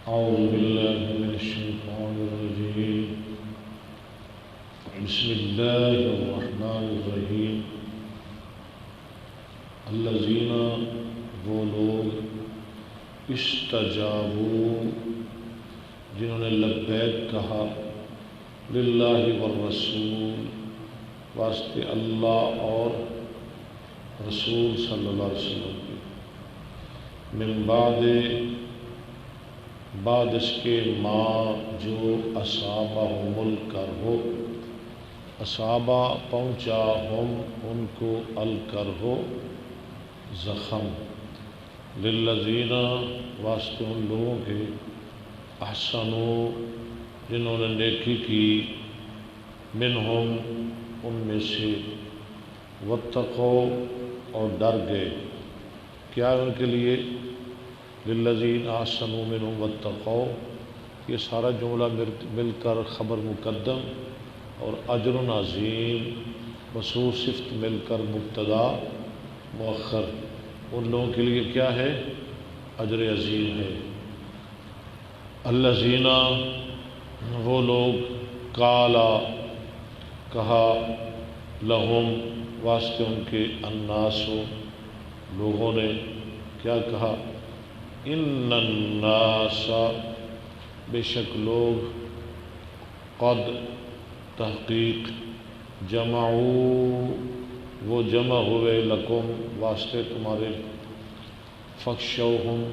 أعوذ بالله من الشيطان الرجيم بسم الله الرحمن الرحيم الذين وہ لوگ استجابوا جنہوں نے لبیک کہا للہ والرسول واسطے اللہ اور رسول صلی اللہ علیہ وسلم کی من بعد اس کے ما جو اصابہم الکرہ اصابہ پہنچا ہم ان کو الکرہ زخم للذین واسطے ان لوگوں کے احسنوا جنہوں نے نیکی کی منہم ان میں سے واتقوا اور ڈر گئے کیا ان کے لیے للذین احسنوا منہم واتقوا یہ سارا جملہ مل کر خبر مقدم اور اجر عظیم مصروف صفت مل کر مبتدا مؤخر ان لوگوں کے لیے کیا ہے اجر عظیم ہے الذین وہ لوگ قالا کہا لہم واسطے ان کے الناس لوگوں نے کیا کہا ان الناس بے شک لوگ قد تحقیق جمعوا وہ جمع ہوئے لکم واسطے تمہارے فخشوہم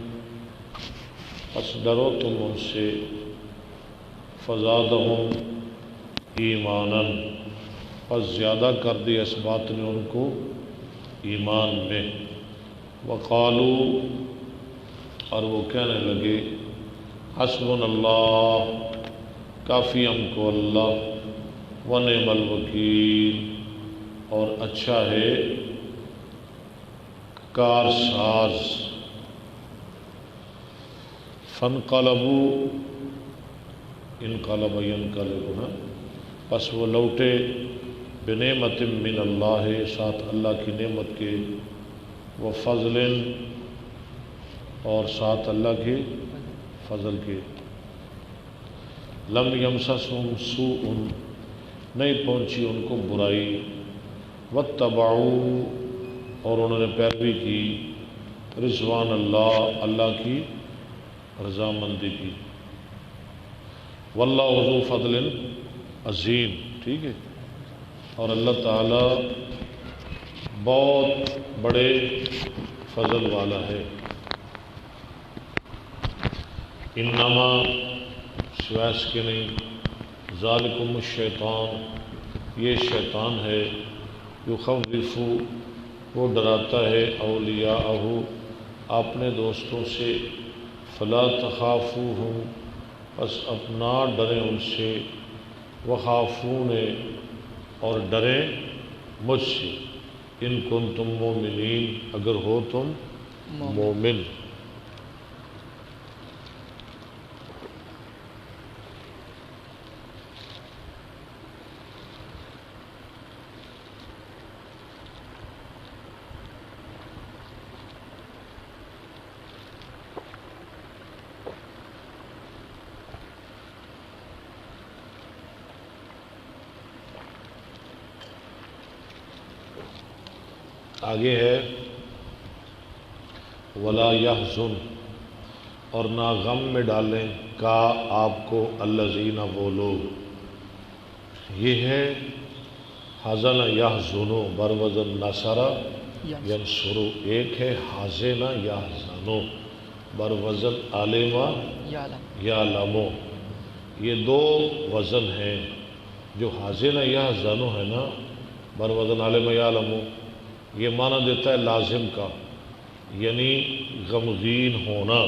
پس ڈرو تم ان سے فزادہم ایمانا پس زیادہ کر دی اس بات نے ان کو ایمان میں وقالو اور وہ کہنے لگے حسبنا اللہ کافی ہم کو اللہ ونعم الوکیل اور اچھا ہے کارساز فانقلبوا انقلب ینقلب پس وہ لوٹے بنعمت من اللہ ساتھ اللہ کی نعمت کے وفضل اور ساتھ اللہ کے فضل کے لم یمسسہم سوء نہیں پہنچی ان کو برائی واتبعوا اور انہوں نے پیروی کی رضوان اللہ اللہ کی رضامندی کی واللہ ذو فضل عظیم ٹھیک ہے اور اللہ تعالی بہت بڑے فضل والا ہے انما سوائے کے نہیں ذالکم الشیطان یہ شیطان ہے یخوف وہ ڈراتا ہے اولیاءہ اپنے دوستوں سے فلا تخافوہم پس اپنا ڈریں ان سے وخافون اور ڈریں مجھ سے ان کنتم مومنین اگر ہو تم مومن آگے ہے ولا یحزن اور نہ غم میں ڈالیں کا آپ کو الذین وہ لوگ یہ ہے حزن یحزن بروزن نصر ینصر ایک ہے حزن یحزن بروزن علم یعلم یہ دو وزن ہیں جو حزن یحزن ہے نا بروزن علم یعلم یہ معنی دیتا ہے لازم کا یعنی غمگین ہونا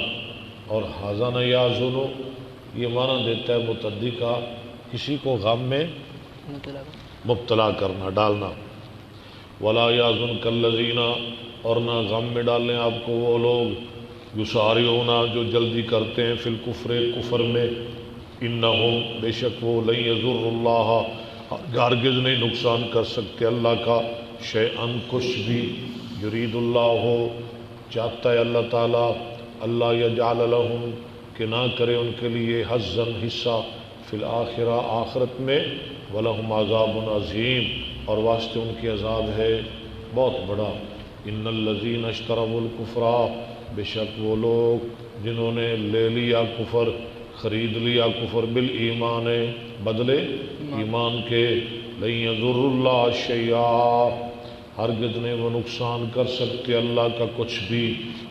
اور حزن یحزن یہ معنی دیتا ہے متعدی کا کسی کو غم میں مبتلا کرنا ڈالنا ولا یحزن کالذین اور نہ غم میں ڈالیں آپ کو وہ لوگ یسارعون جو جلدی کرتے ہیں فی الکفر کفر میں انہم بے شک وہ لن یضر اللہ ہرگز نہیں نقصان کر سکتے اللہ کا شیئن کچھ بھی یرید اللہ ہو چاہتا ہے اللہ تعالیٰ اللہ یجعل لہم کہ نہ کرے ان کے لیے حظاً حصہ فی الآخرہ آخرت میں، وَلَهُمْ عَذَابٌ عَظِيمٌ اور واسطے ان کی عذاب ہے بہت بڑا۔ ان الذین اشتروا الکفر، بے شک وہ لوگ جنہوں نے لے لیا کفر، خرید لیا کفر، بالایمان بدلے ایمان کے، لن یضر اللہ شیئا ہرگز نہیں وہ نقصان کر سکتے اللہ کا کچھ بھی،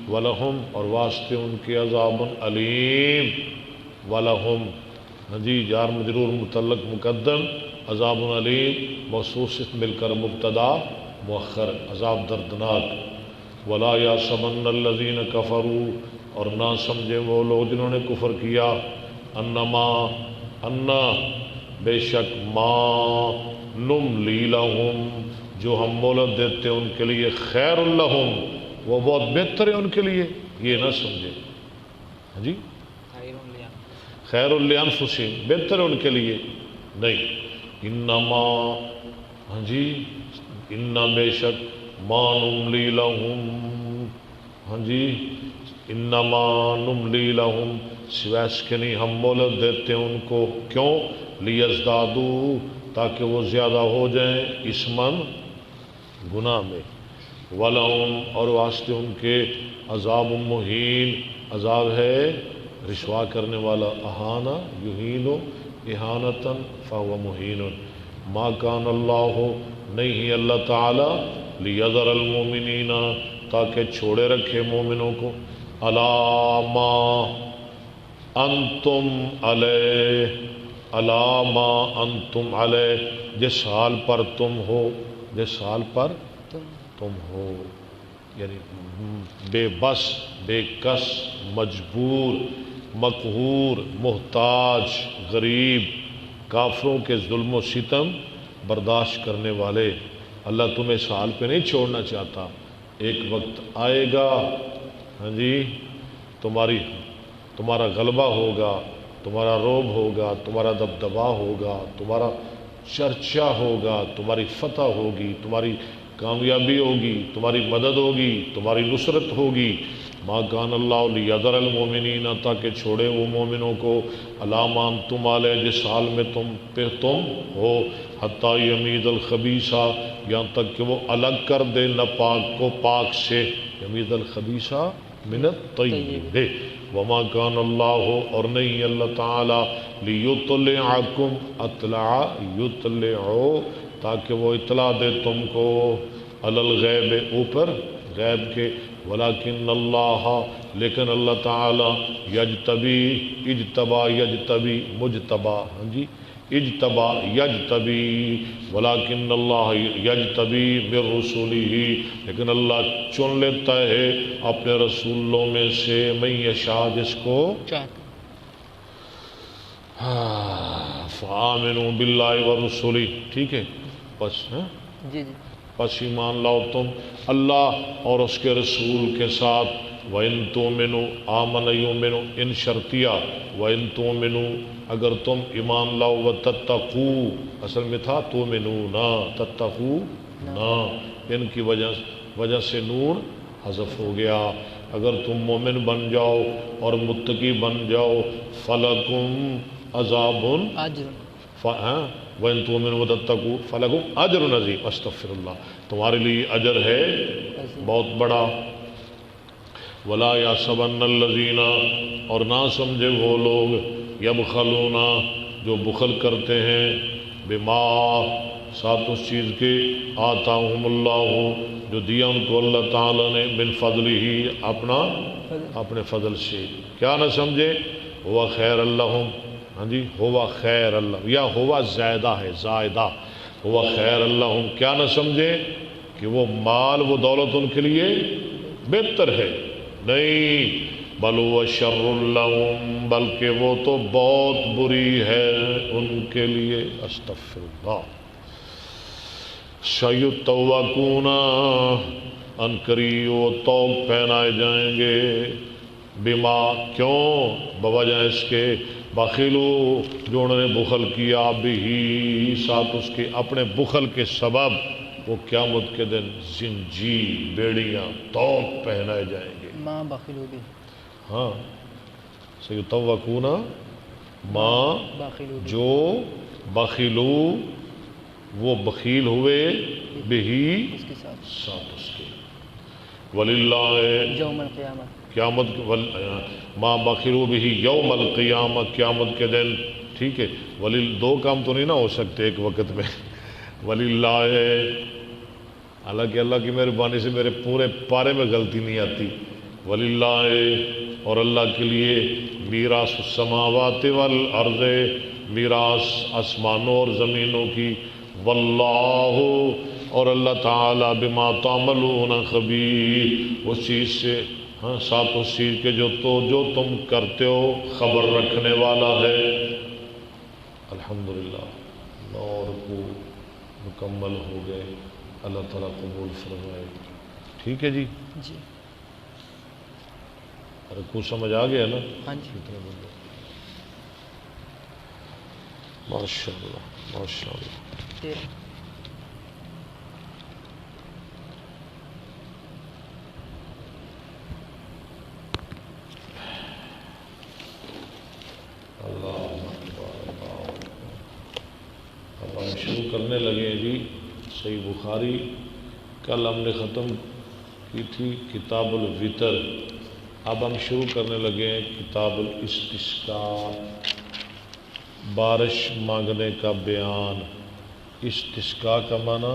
ولہم اور واسطے ان کے عذاب علیم، ولہم ہاں جی جار مجرور متعلق مقدم، عذاب علیم موصوف مل کر مبتدا مؤخر، عذاب دردناک۔ ولا یحسبن الذین کفروا اور نہ سمجھے وہ لوگ جنہوں نے کفر کیا، انما انا بے شک ما نملی لہم جو ہم مہلت دیتے ان کے لیے، خیر لہم وہ بہت بہتر ہے ان کے لیے، یہ نہ سمجھے ہاں جی خیر لانفسہم بہتر ہے ان کے لیے نہیں، انما ہاں جی انا بے شک ما نملی لہم ہاں جی انما نملی لہم سوائے اس کے نہیں ہم مہلت دیتے ہیں ان کو، کیوں؟ لیزدادوا تاکہ وہ زیادہ ہو جائیں اسمن گناہ میں، ولہم اور واسطے ان کے عذاب مہین عذاب ہے رسوا کرنے والا، اہانہ یہین اہانتاً فہو مہین، ما کان اللہ نہیں ہے اللہ تعالی لیذر المؤمنین تاکہ چھوڑے رکھے مومنوں کو، علی ما انتم علیہ علی ما انتم علیہ جس حال پر تم ہو، جس حال پر تم ہو، یعنی بے بس بے کس مجبور مقہور محتاج غریب کافروں کے ظلم و ستم برداشت کرنے والے، اللہ تمہیں اس حال پہ نہیں چھوڑنا چاہتا، ایک وقت آئے گا ہاں جی تمہارا غلبہ ہوگا، تمہارا روب ہوگا، تمہارا دبدبا ہوگا، تمہارا چرچا ہوگا، تمہاری فتح ہوگی، تمہاری کامیابی ہوگی، تمہاری مدد ہوگی، تمہاری نصرت ہوگی، ما کان اللہ لیذر المؤمنین تاکہ چھوڑے وہ مومنوں کو، علی ما انتم علیہ جس حال میں تم ہو، حتی یمیز الخبیثہ یہاں تک کہ وہ الگ کر دے ناپاک کو پاک سے، یمیز الخبیثہ من الطیب، وما کان اللہ اور نہیں اللہ تعالی لیطلعکم اطلع یطلعو تاکہ وہ اطلاع دے تم کو، علی الغیب اوپر غیب کے، ولیکن اللہ لیکن اللہ تعالی یجتبی اجتبا یجتبی مجتبا ہاں جی اجتبا یجتبی ولیکن اللہ یجتبی من رسولہ لیکن اللہ چن لیتا ہے اپنے رسولوں میں سے من یشاء جس کو فآمنوا باللہ ورسولہ، ٹھیک ہے بس جی پس ایمان لاؤ تم اللہ اور اس کے رسول کے ساتھ، وَإِن تُؤْمِنُوا آمَنَ يُؤْمِنُوا ان شرطیہ، وَإِن تُؤْمِنُوا اگر تم ایمان لاؤ، وَتَتَّقُوا اصل میں تھا تُؤْمِنُونَ تَتَّقُونَ ان کی وجہ سے نون حذف ہو گیا، اگر تم مومن بن جاؤ اور متقی بن جاؤ، فَلَكُمْ عَذَابٌ وَإِن تُؤْمِنُوا وَتَتَّقُوا فَلَكُمْ أَجْرٌ عَظِيمٌ استغفر اللہ تمہارے لیے اجر ہے بہت بڑا۔ وَلَا يَحْسَبَنَّ الَّذِينَ اور نہ سمجھے وہ لوگ يَبْخَلُونَ جو بخل کرتے ہیں، بما ساتھ اس چیز کے آتاہم اللہ جو دیا ان کو اللہ تعالیٰ نے، من فضلہ اپنے فضل سے، کیا نہ سمجھے، ہوا خیر اللہم ہاں جی ہوا خیر اللہ یا ہوا زائدہ ہے زائدہ، ہوا خیر اللہم کیا نہ سمجھے کہ وہ مال وہ دولت ان کے لیے بہتر ہے، نہیں، بل هو شر لهم بلکہ وہ تو بہت بری ہے ان کے لیے، استغفر اللہ۔ سیطوقون ان قریب وہ طوق پہنائے جائیں گے، بما کیوں بوجہ اس کے بخیلو جو انہوں نے بخل کیا، بھی ساتھ اس کے اپنے بخل کے سبب وہ قیامت کے دن زنجیر بیڑیاں طوق پہنائے جائیں گے، ماں بخیلو بھی ہاں سیطوقون ما جو بخیلو وہ بخیل ہوئے بہی ساتھ اس کے وللہ یوم القیامت قیامت ما بخیلو بہی یوم القیامت قیامت کے دن. ٹھیک ہے دو کام تو نہیں نہ ہو سکتے ایک وقت میں. وللہ حالانکہ اللہ کی مہربانی سے میرے پورے پارے میں غلطی نہیں آتی. وللہ اور اللہ کے لیے میراث السماوات والارض میراث آسمانوں اور زمینوں کی. واللہ اور اللہ تعالی بما تعملون خبیر اس چیز سے ساتھ اس چیز کے جو تم کرتے ہو خبر رکھنے والا ہے. الحمدللہ نور کو مکمل ہو گئے. اللہ تعالیٰ قبول فرمائے. ٹھیک ہے جی جی رکوع سمجھ آ گیا نا؟ ہاں جی ماشاء اللہ ماشاء اللہ. اب ہم شروع کرنے لگے ہیں جی صحیح بخاری. کل ہم نے ختم کی تھی کتاب الوتر. اب ہم شروع کرنے لگے ہیں کتاب الاستسقاء بارش مانگنے کا بیان. استسقاء کا معنی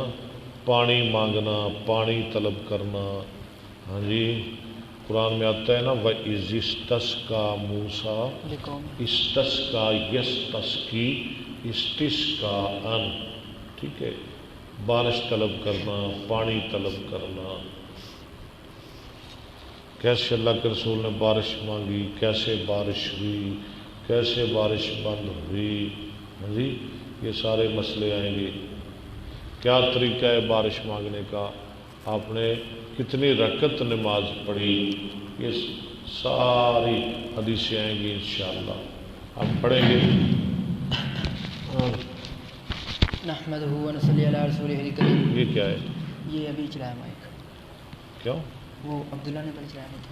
پانی مانگنا پانی طلب کرنا. ہاں جی قرآن میں آتا ہے نا وَإِذِ اسْتَسْقَىٰ مُوسَىٰ اسْتَسْقَىٰ يَسْتَسْقِي اسْتِسْقَاءً. ٹھیک ہے بارش طلب کرنا پانی طلب کرنا. کیسے اللہ کے رسول نے بارش مانگی کیسے بارش ہوئی کیسے بارش بند ہوئی. ہاں جی یہ سارے مسئلے آئیں گے. کیا طریقہ ہے بارش مانگنے کا آپ نے کتنی رکعت نماز پڑھی یہ ساری حدیثیں آئیں گی انشاءاللہ. ہم پڑھیں گے. نحمدہ ونصلی علی رسولہ الکریم. یہ کیا ہے یہ ابھی چلایا مائک. کیوں وہ عبداللہ نے پڑھ چلایا نہیں تھا.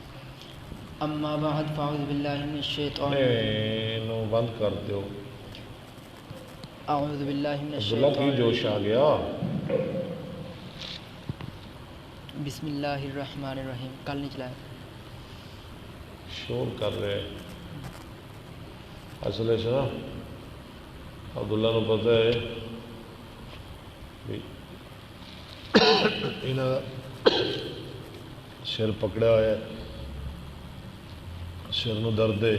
اما بعد فاعوذ باللہ من الشیطان نو بند کر دو. اعوذ باللہ من عبداللہ الشیطان کی جوش آ گیا. بسم اللہ الرحمن الرحیم. کل نہیں چلایا شور کر رہے اصل سے نا عبداللہ نے پتہ ہے سر پکڑا ہوا ہے سر نو درد ہے.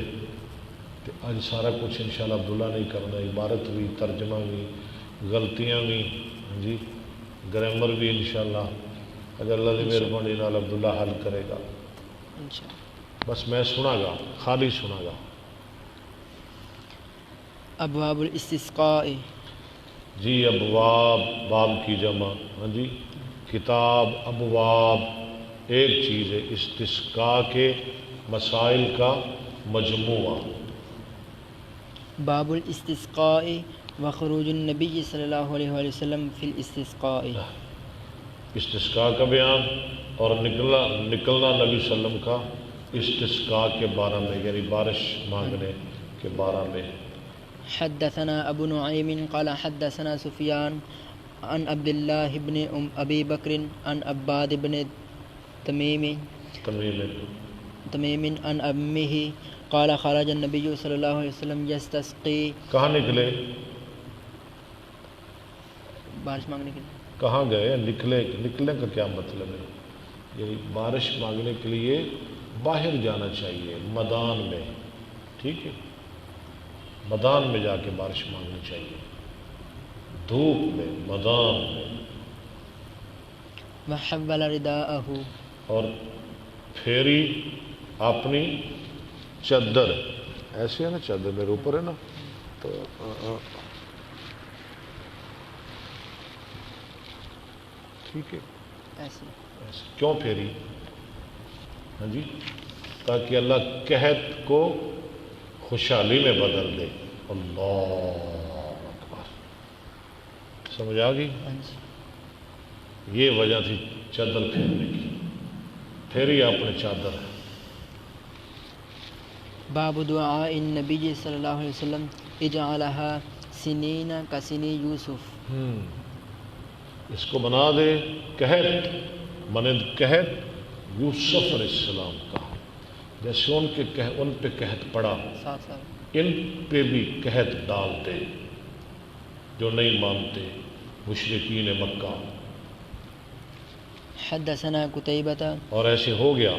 اج سارا کچھ انشاءاللہ عبداللہ نہیں کرنا. عبارت بھی ترجمہ بھی غلطیاں بھی جی گرامر بھی انشاءاللہ اگر اللہ کی مہربانی نال عبداللہ حل کرے گا. بس میں سنا گا خالی سنا گا. ابواب الاستسقاء جی ابواب باب کی جمع. ہاں جی کتاب ابواب ایک چیز ہے استسقاء کے مسائل کا مجموعہ. باب الاستسقاء وخروج النبی صلی اللہ علیہ وآلہ وسلم فی الاستسقاء. استسقاء کا بیان اور نکلنا نبی صلی اللہ علیہ وسلم کا استسقاء کے بارے میں یعنی بارش مانگنے کے بارے میں. حدثنا ابو نعیم قال حدثنا سفیان عن عبد اللہ بن ابی بکر عن عباد بن تمیم عن امہ قال خرج النبی صلی اللہ علیہ وسلم یستسقی. کہاں نکلے بارش مانگنے کے لیے کہاں گئے نکلنے کا کیا مطلب ہے یعنی بارش مانگنے کے لیے باہر جانا چاہیے میدان میں. ٹھیک ہے میدان میں جا کے بارش مانگنی چاہیے دھوپ میں میدان میں. وحول رداءہ اور پھیری اپنی چادر ایسے ہے نا چادر میرے اوپر ہے نا تو ٹھیک ہے ایسے کیوں پھیری. ہاں جی تاکہ اللہ قحط کو خوشحالی میں بدل دے. اللہ اکبر سمجھ آ گئی. یہ وجہ تھی چادر پھیرنے کی. پھیری اپنے چادر باب دعاء النبی صلی اللہ علیہ وسلم اجعلها سنین کسنی یوسف. اس کو بنا دے قحط، مانند قحط یوسف علیہ السلام کا، جیسے ان پہ قحط پڑا 7 سال. ان پہ بھی قحط ڈال دے جو نہیں مانتے مشرکین مکہ. حدثنا قتیبۃ. اور ایسے ہو گیا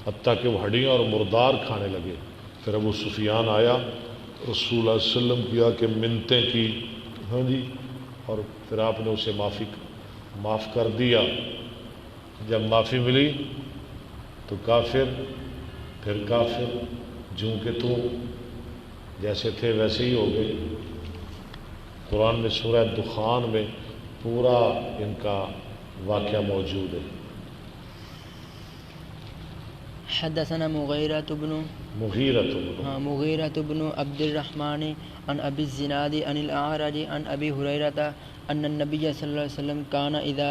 حتیٰ کہ وہ ہڈیاں اور مردار کھانے لگے. پھر ابو سفیان آیا، رسول اللہ صلی اللہ علیہ وسلم کیا کہ منتیں کی، ہاں جی، اور پھر آپ نے اسے معاف کر دیا. جب معافی ملی تو پھر کافر جوں کہ تو جیسے تھے ویسے ہی ہو گئے. قرآن میں سورہ دخان میں پورا ان کا واقعہ موجود ہے. حدثنا مغیرۃ بن عبد الرحمن عن ابی الزناد عن الاعرج عن ابی ہریرۃ ان النبی صلی اللہ علیہ وسلم کان اذا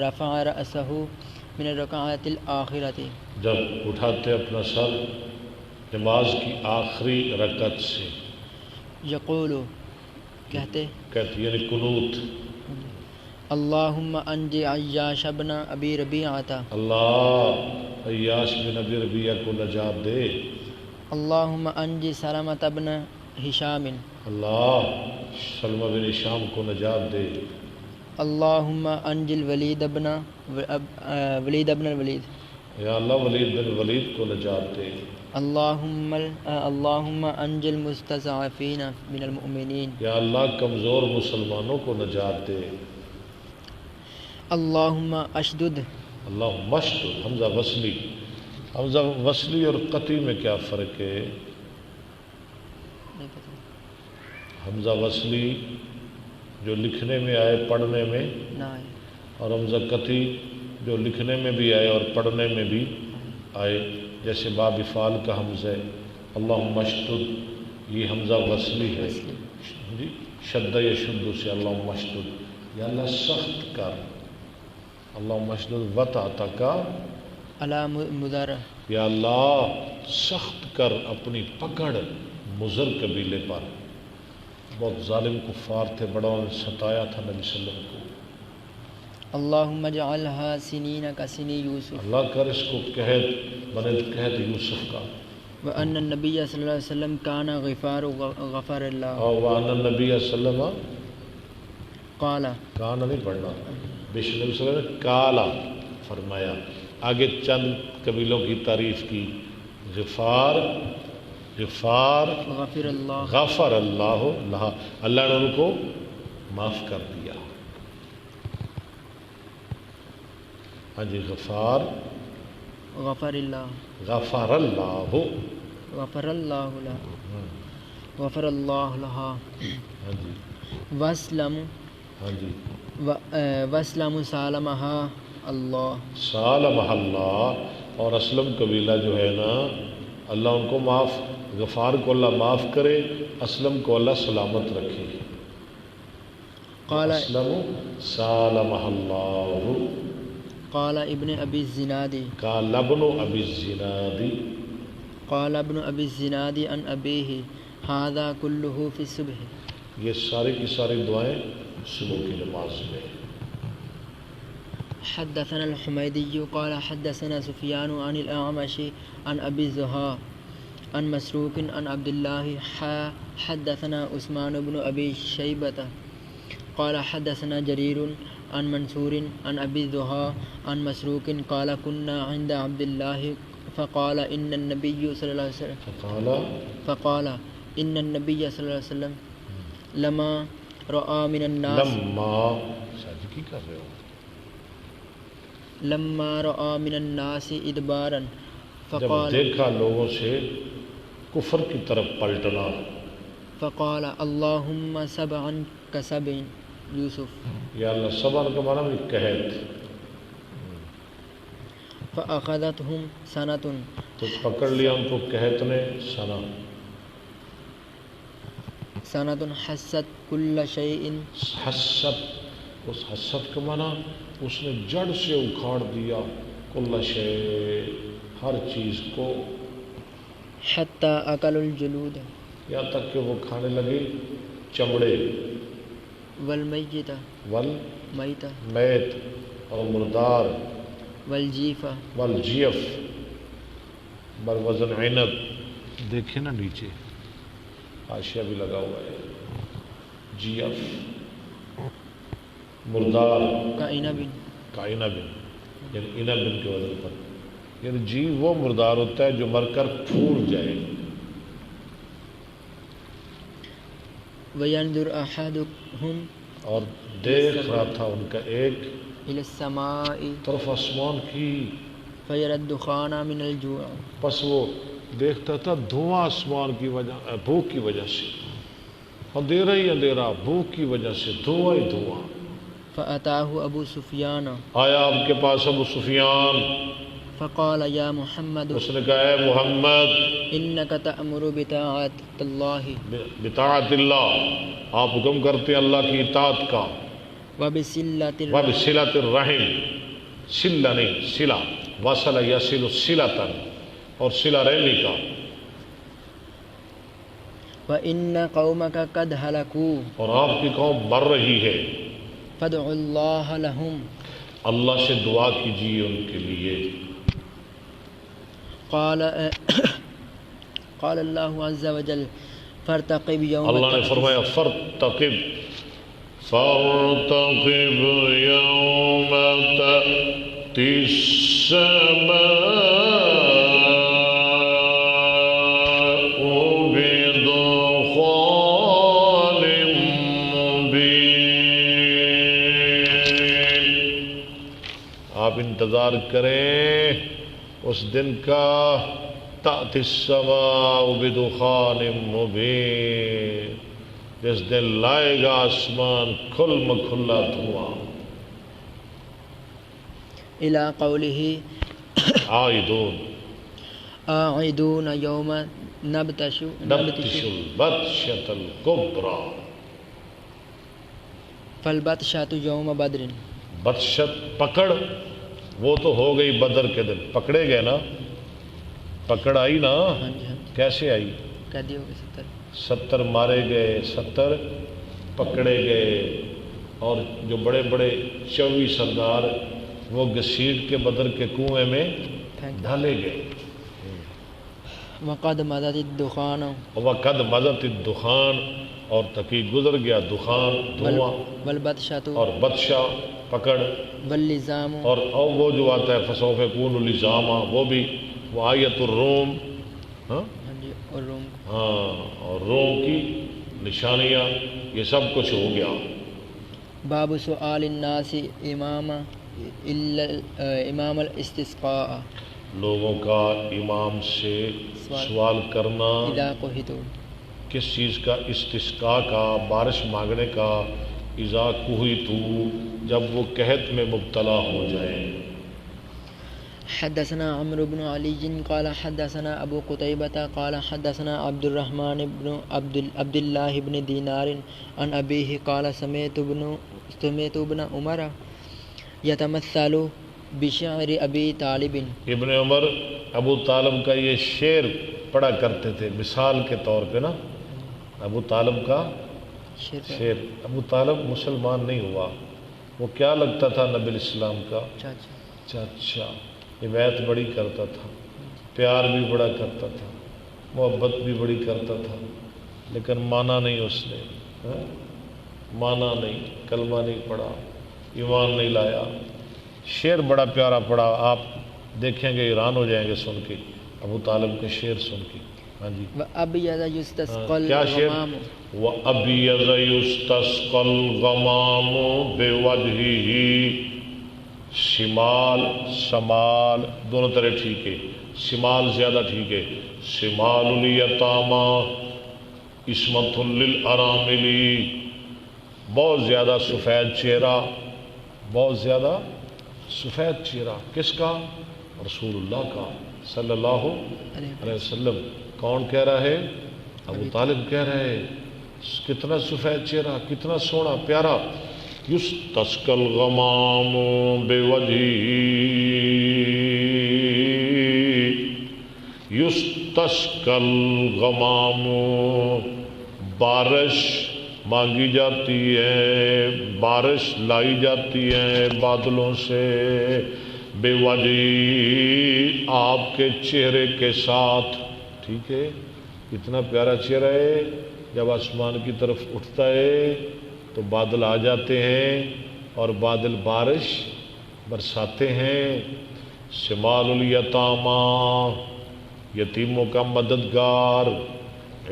رفع رأسه من الرکعۃ الآخرۃ، جب اٹھاتے اپنا سر نماز کی آخری رکعت سے، یقول کہتے یعنی قنوت، اللہم انجی عیاش بن ابی ربیعۃ، اللہ عیاش بن ابی ربیعہ کو نجات دے. اللہم انجی سلمۃ بن ہشام، اللہ سلمہ بن ہشام کو نجات دے. اللہم انجی الولید بن الولید، یا اللہ ولید بن ولید کو نجات دے. اللہم انجی المستضعفین من المؤمنین، یا اللہ کمزور مسلمانوں کو نجات دے. اللہم اشدد، اللہم اشدد، حمزہ وصلی اور قطعی میں کیا فرق ہے؟ حمزہ وصلی جو لکھنے میں آئے پڑھنے میں نہ آئے، اور حمزہ قطعی جو لکھنے میں بھی آئے اور پڑھنے میں بھی آئے. جیسے باب فعل کا حمزہ ہے اللہم اشدد، یہ حمزہ وصلی ہے جی، شد یشد سے اللہم اشدد، یا اللہ سخت کر. اللہم اشدد وطأتک علی مضر، یا اللہ سخت کر اپنی پکڑ مضر قبیلے پر. بہت ظالم کفار تھے، بڑا انہوں نے ستایا تھا نبی صلی اللہ علیہ وسلم کو. اللہم اجعلها سنین کسنی یوسف، اللہ کر اس کو قحط یوسف کا. وان النبی صلی اللہ علیہ وسلم کان غفر اللہ، اور وان النبی صلی اللہ علیہ وسلم قال، کانا نہیں پڑھنا، بے شک نبی صلی اللہ علیہ وسلم نے کالا فرمایا. آگے چند قبیلوں کی تعریف کی، غفار غفر اللہ، غفر اللہ لہا، اللہ نے ان کو معاف کر دیا. ہاں جی، غفار غفر اللہ، غفر اللہ، غفر اللہ لہا، غفر اللہ لہا. ہاں جی، واسلم، ہاں جی، واسلم سالمہا اللہ، سالمہ اللہ. اور اسلم قبیلہ جو ہے نا، اللہ ان کو معاف، غفار کو اللہ معاف کرے، اسلم کو اللہ سلامت رکھے. قال اسلم سالمہ اللہ. قال ابن ابی الزناد، قال ابن ابی الزناد، قال ابن ابی الزناد عن ابیہ ھذا کلہ فی الصبح. یہ ساری کی ساری دعائیں صبح کی نماز میں. حدثنا الحمیدی قال حدثنا سفیان عن الاعمش عن ابی الزہا عن مسروق عن عبد اللہ حدثنا عثمان بن ابی شیبۃ قال حدثنا جریر عن منصور عن ابی الزہا عن مسروق قال كنا عند عبد اللہ فقال ان النبی صلی اللہ علیہ وسلم فقال ان النبی صلی اللہ علیہ وسلم لما رأى من الناس، کی کر رہے ہو، لما رأى من الناس ادبارا جب فقال، دیکھا لوگوں سے کفر کی طرف پلٹنا، فقال اللہم سبعا کسبع یوسف، یا اللہ سبع کا معنی بھی قحط. فأخذتهم سنة، تو پکڑ لیا ان کو قحط نے سنة حست كل شيء، حست، اس حست کا معنی اس نے جڑ سے اکھاڑ دیا، کل شے، ہر چیز کو. حتى أكلوا الجلود یہاں تک کہ وہ کھانے لگے چمڑے، والمیتة والمیت میتة اور مردار، والجیفة والجیف بر وزن عنب، دیکھیں نا نیچے حاشیہ بھی لگا ہوا ہے، جیف مردار كعنب کائنہ بن، یعنی انب بن کے وزن پر، یعنی جی وہ مردار ہوتا ہے جو مر کر پھوٹ جائے. وينظر أحدهم اور دیکھ رہا تھا ان کا ایک إلى السماء طرف آسمان کی، فيرى الدخان من الجوع پس وہ دیکھتا تھا دھواں آسمان کی وجہ، بھوک کی وجہ سے، اندھیرا ہی اندھیرا، بھوک کی وجہ سے دھواں ہی دھواں. فأتاه أبو سفيان آیا آپ کے پاس ابو سفیان، فقال يا محمد اس نے کہا اے محمد إنك تأمر بطاعة الله بطاعت اللہ، آپ حکم کرتے ہیں اللہ کی اطاعت کا، وبصلة وبصلۃ الرحم، صلہ نہیں صلہ، وصل یصل صلۃ، اور صلہ رحمی کا. وإن قومك قد هلكوا اور آپ کی قوم مر رہی ہے، فادعوا الله لهم اللہ سے دعا کیجیے ان کے لیے. قال الله عز وجل فارتقب يوم اللہ نے تأتي فرمایا فارتقب یوم تأتی السماء بدخان مبین. آپ انتظار کریں اس دن کا، تأتی السماء بدخان مبین، جس دن لائے گا آسمان کھل مکھلا دھواں. إلى قوله عائدون آعدون يوم نبتش نبتش البطشة الكبرى، فالبطشة يوم بدر بطشت پکڑ وہ تو ہو گئی بدر کے دن، پکڑے گئے نا، پکڑ آئی نا، ہاں جی کیسے آئی؟ قیدی ہو گئے 70 مارے گئے، 70 پکڑے گئے، اور جو بڑے بڑے 24 سردار وہ گھسیٹ کے بدر کے کنویں میں ڈالے گئے. وقد مضت الدخان وقد مضت الدخان، اور تقی گزر گیا دخان دھواں، والبطشة اور بدشا پکڑ، واللزام اور وہ جو آتا ہے فسوف یکون لزاما، وہ بھی، وہ آیت الروم، ہاں ہاں جی، اور روم ہاں، اور روم کی نشانیاں، یہ سب کچھ ہو گیا. باب سؤال الناس امام الاستسقاء، لوگوں کا امام سے سوال کرنا، اذا قحطوا کس چیز کا؟ استسقاء کا، بارش مانگنے کا، اذا قحطوا، جب وہ قحط میں مبتلا ہو جائیں. حدثنا عمرو بن علي قال حدثنا ابو قتيبة قال حدثنا عبد الرحمن بن عبد الله بن دينار عن ابيه قال سمعت ابن عمر يتمثل بشعر ابي طالب. ابن عمر ابو طالب کا یہ شعر پڑھا کرتے تھے مثال کے طور پہ نا، ابو طالب کا شعر. ابو طالب مسلمان نہیں ہوا، وہ کیا لگتا تھا؟ نبی اسلام کا چاچا، حمایت بڑی کرتا تھا، پیار بھی بڑا کرتا تھا، محبت بھی بڑی کرتا تھا، لیکن مانا نہیں اس نے، مانا نہیں، کلمہ نہیں پڑھا، ایمان نہیں لایا. شعر بڑا پیارا پڑھا، آپ دیکھیں گے حیران ہو جائیں گے سن کے ابو طالب کے شعر سن کے. ہاں جی، وَأَبْيَضَ يُسْتَسْقَى کیا شعر؟ الْغَمَامُ وَأَبْيَضَ يُسْتَسْقَى الْغَمَامُ بِوَجْهِهِ. شمال شمال دونوں طرح ٹھیک ہے، شمال زیادہ ٹھیک ہے. شمال الیتاما عصمت للارامل، بہت زیادہ سفید چہرہ، بہت زیادہ سفید چہرہ. کس کا؟ رسول اللہ کا صلی اللہ علیہ وسلم. کون کہہ رہا ہے؟ ابو طالب کہہ رہے ہیں. کتنا سفید چہرہ، کتنا سونا پیارا. یستسقى الغمام بوجهه، یستسقل غمام، بارش مانگی جاتی ہے، بارش لائی جاتی ہے بادلوں سے، بے وجہ آپ کے چہرے کے ساتھ. ٹھیک ہے، اتنا پیارا چہرہ ہے، جب آسمان کی طرف اٹھتا ہے تو بادل آ جاتے ہیں اور بادل بارش برساتے ہیں. شمال الیتاما، یتیموں کا مددگار،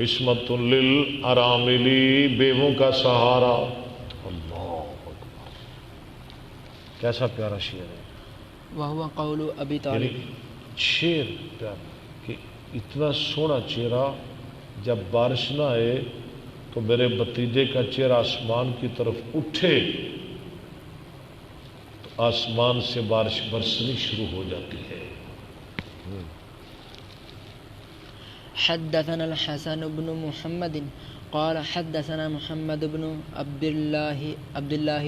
عصمت للاراملی، بیووں کا سہارا. اللہ اکبر، کیسا پیارا شعر ہے. وهو قول ابی یعنی طالب. شعر پیارا کہ اتنا سونا چہرہ، جب بارش نہ آئے تو میرے بھتیجے کا چہرہ آسمان کی طرف اٹھے تو آسمان سے بارش برسنی شروع ہو جاتی ہے. حدثنا الحسن بن محمد قال حدثنا محمد بن عبد الله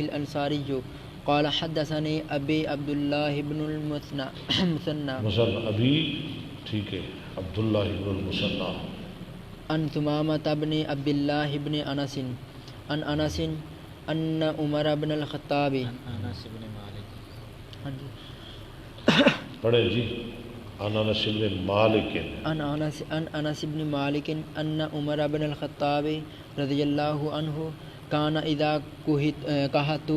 الانصاري قال حدثني ابي عبد الله بن المثنى مثلا ابھی ٹھیک ہے، عبداللہ بن المثنى عن ثمامة بن عبد الله بن انس عن انس ان عمر بن الخطاب انس بن مالك پڑھیں جی. عن انس بن مالک، عن انس بن مالك ان عمر بن الخطاب رضي الله عنه كان اذا كهت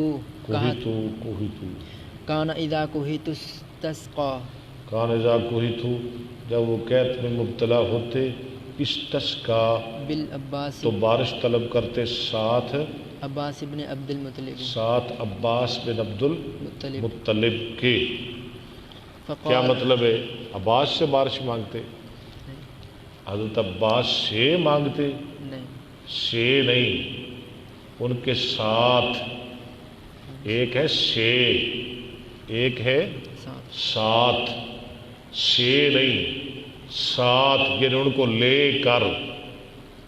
استسقى. کان اذا کوہتو، جب وہ قحط میں مبتلا ہوتے، استسقا بالعباس، تو بارش طلب کرتے ساتھ عباس بن عبد المطلب، ساتھ عباس بن عبد المطلب کے. کیا فقال مطلب ہے؟ عباس سے بارش مانگتے، حضرت عباس سے مانگتے، نہیں سے نہیں، ان کے ساتھ. ایک ہے سے، ایک ہے ساتھ. سے نہیں، ساتھ، یعنی ان کو لے کر.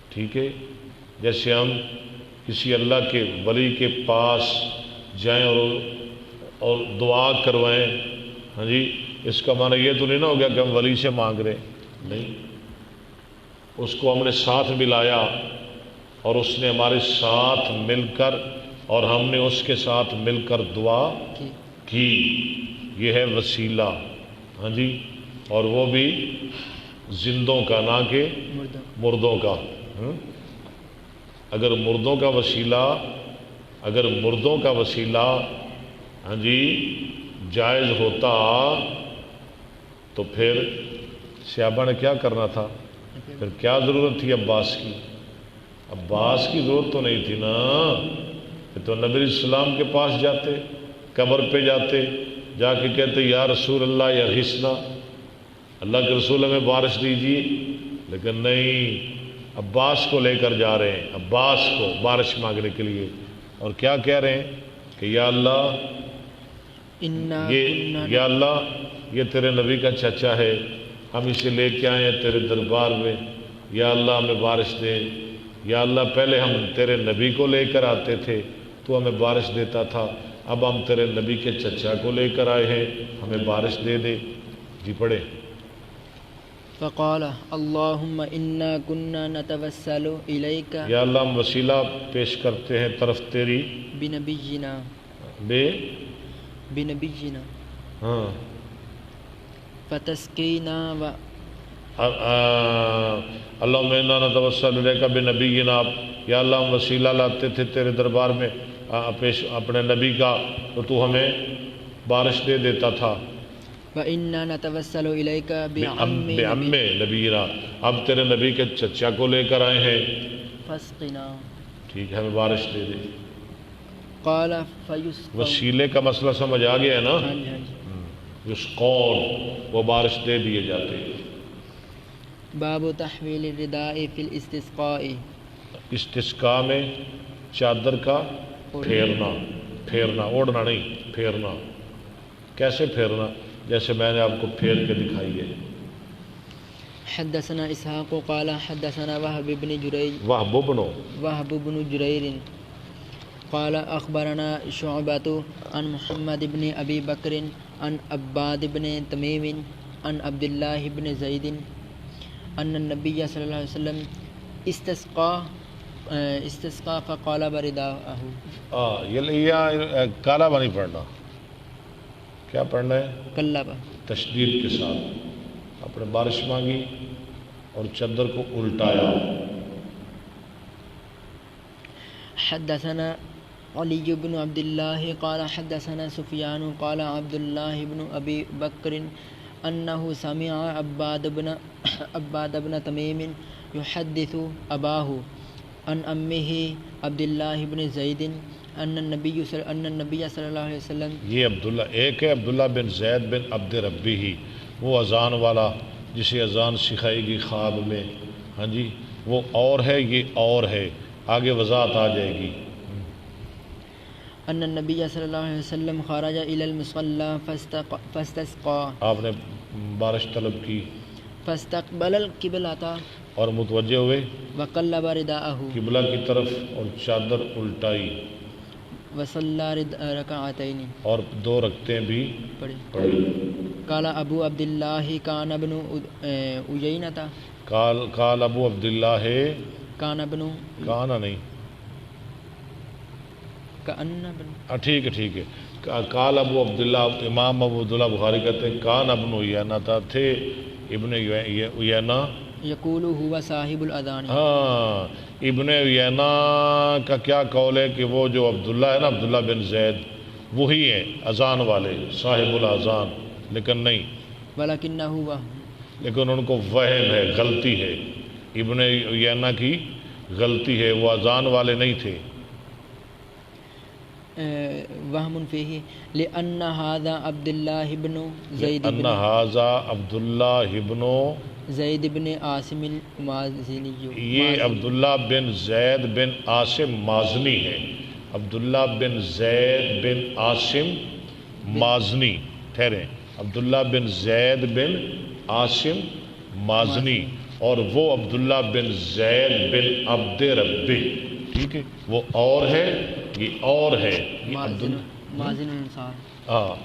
ٹھیک ہے، جیسے ہم کسی اللہ کے ولی کے پاس جائیں اور دعا کروائیں. ہاں جی، اس کا معنی یہ تو نہیں نہ ہو گیا کہ ہم ولی سے مانگ رہے، نہیں. اس کو ہم نے ساتھ ملایا اور اس نے ہمارے ساتھ مل کر اور ہم نے اس کے ساتھ مل کر دعا کی. یہ ہے وسیلہ. ہاں جی، اور وہ بھی زندوں کا، نہ کہ مردوں کا. اگر مردوں کا وسیلہ ہاں جی جائز ہوتا تو پھر صحابہ نے کیا کرنا تھا؟ پھر کیا ضرورت تھی عباس کی؟ عباس کی ضرورت تو نہیں تھی نا. تو نبی علیہ السلام کے پاس جاتے، قبر پہ جاتے، جا کے کہتے یا رسول اللہ یا غثنا، اللہ کے رسول ہمیں بارش دیجیے. لیکن نہیں، عباس کو لے کر جا رہے ہیں، عباس کو بارش مانگنے کے لیے. اور کیا کہہ رہے ہیں کہ یا اللہ، یا اللہ یہ تیرے نبی کا چچا ہے، ہم اسے لے کے آئے ہیں تیرے دربار میں، یا اللہ ہمیں بارش دے. یا اللہ پہلے ہم تیرے نبی کو لے کر آتے تھے تو ہمیں بارش دیتا تھا، اب ہم تیرے نبی کے چچا کو لے کر آئے ہیں، ہمیں بارش دے دے. جی پڑھے. فقال اللهم انا كنا نتوسل اليك، یا اللہ ہم وسیلہ پیش کرتے ہیں طرف تیری، بنبینا ہاں فتسقینا و اللہم انا نتوسل الیک بنبینا. یا اللہ ہم وسیلہ لاتے تھے تیرے دربار میں پیش اپنے نبی کا، تو ہمیں بارش دے دیتا تھا. وَإِنَّا نَتَوَسَّلُ إِلَيْكَ بعم نبینا، اب تیرے نبی کے چچا کو لے کر آئے ہیں، فَاسْقِنَا، ٹھیک ہے ہمیں بارش دے دے. قال فَيُسْقَوْا، وسیلے کا مسئلہ سمجھ آ گیا ہے نا. ہاں جی. یسقون، وہ بارش دے دیے جاتے. باب تحویل الرداء فی الاستسقاء، استسقاء میں چادر کا پھیرنا، اوڑھنا نہیں، پھیرنا. کیسے پھیرنا؟ جیسے میں نے آپ کو پھیر کے دکھائی ہے. حدثنا اسحاق قال حدثنا وهب بن جرير قال اخبرنا شعبة عن محمد بن ابي بكر عن عباد بن تميم عن عبد الله بن زيد ان النبی صلی اللہ علیہ وسلم استسقا فقال برداءہ. یہ کالا نہیں پڑھنا، کیا پڑھنا ہے؟ کلبہ. تشدید کے ساتھ. آپ نے بارش مانگی اور چادر کو الٹایا. حدثنا علی بن عبد اللہ قال حدثنا سفیان قال عبد اللہ بن ابی بکر انه سمع عباد بن تمیم يحدث اباہ عن امہ عبد اللہ بن زید ان النبی صلی اللہ علیہ وسلم. یہ عبداللہ ایک ہے، عبداللہ بن زید بن عبد ربی ہی، وہ اذان والا جسے اذان سکھائے گی خواب میں. ہاں جی، وہ اور ہے، یہ اور ہے، آگے وضاحت آ جائے گی. ان النبی صلی اللہ علیہ وسلم خرج الی المصلی فاستسقى. آپ نے بارش طلب کی، فاستقبل القبلۃ اور متوجہ ہوئے وقلب رداءہ قبلہ کی طرف اور چادر الٹائی، وصلی رکعتین اور 2 رکعتیں بھی پڑھی. قال ابو عبداللہ کان ابن عیینۃ. قال ابو عبداللہ ہے، کانا نہیں، ٹھیک ہے. قال ابو عبداللہ، امام ابو عبداللہ بخاری کہتے ہیں کان ابن عیینۃ، تھے ابن عیینہ. یقول ہوا صاحب الاذان. ہاں، ابن عیینہ کا کیا قول ہے کہ وہ جو عبداللہ ہے نا، عبداللہ بن زید، وہی ہیں اذان والے، صاحب الاذان، لیکن نہیں، ولکنہ ہوا، لیکن ان کو وہم ہے، غلطی ہے، ابن عیینہ کی غلطی ہے، وہ اذان والے نہیں تھے. وہم فیہ لأن ھذا عبداللہ بن زید ان ھذا عبداللہ بن زید بن عاصم المازنی. یہ عبداللہ بن زید بن عاصم مازنی ہے، عبداللہ بن زید بن عاصم مازنی. ٹھہریں، عبداللہ بن زید بن عاصم مازنی، اور وہ عبداللہ بن زید بن عبد ربی. ٹھیک ہے، وہ اور ہے، یہ اور ہے، یہ مازن انصار. ہاں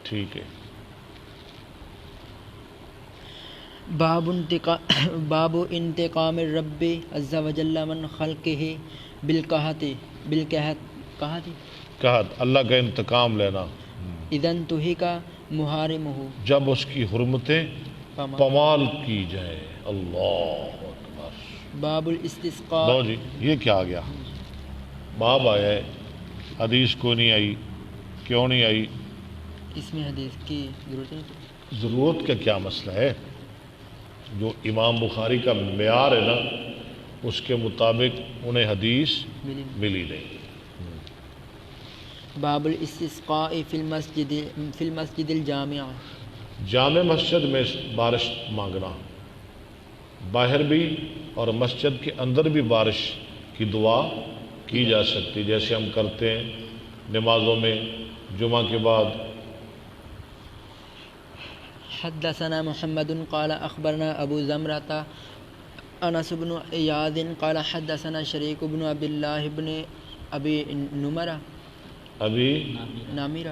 ٹھیک ہے. باب انتقام الرب عز وجل من خلقہ کہت اللہ کا انتقام لینا، اذا انتہک محارمہ، جب اس کی حرمتیں پامال کی جائے. اللہ اکبر. باب الاستسقاء. لو جی، یہ کیا آ گیا؟ باب آیا ہے، حدیث کو نہیں آئی. کیوں نہیں آئی؟ اس میں حدیث کی ضرورت نہیں. ضرورت کا کیا مسئلہ ہے؟ جو امام بخاری کا معیار ہے نا، اس کے مطابق انہیں حدیث ملی نہیں. باب الاستسقاء فی المسجد الجامع. جامع مسجد میں بارش مانگنا، باہر بھی اور مسجد کے اندر بھی بارش کی دعا کی جا سکتی، جیسے ہم کرتے ہیں نمازوں میں جمعہ کے بعد. حدثنا محمد قال اخبرنا ابو زمرة انس بن عیاض قال حدثنا شریک بن عبد اللہ بن ابی نمر ابی نامر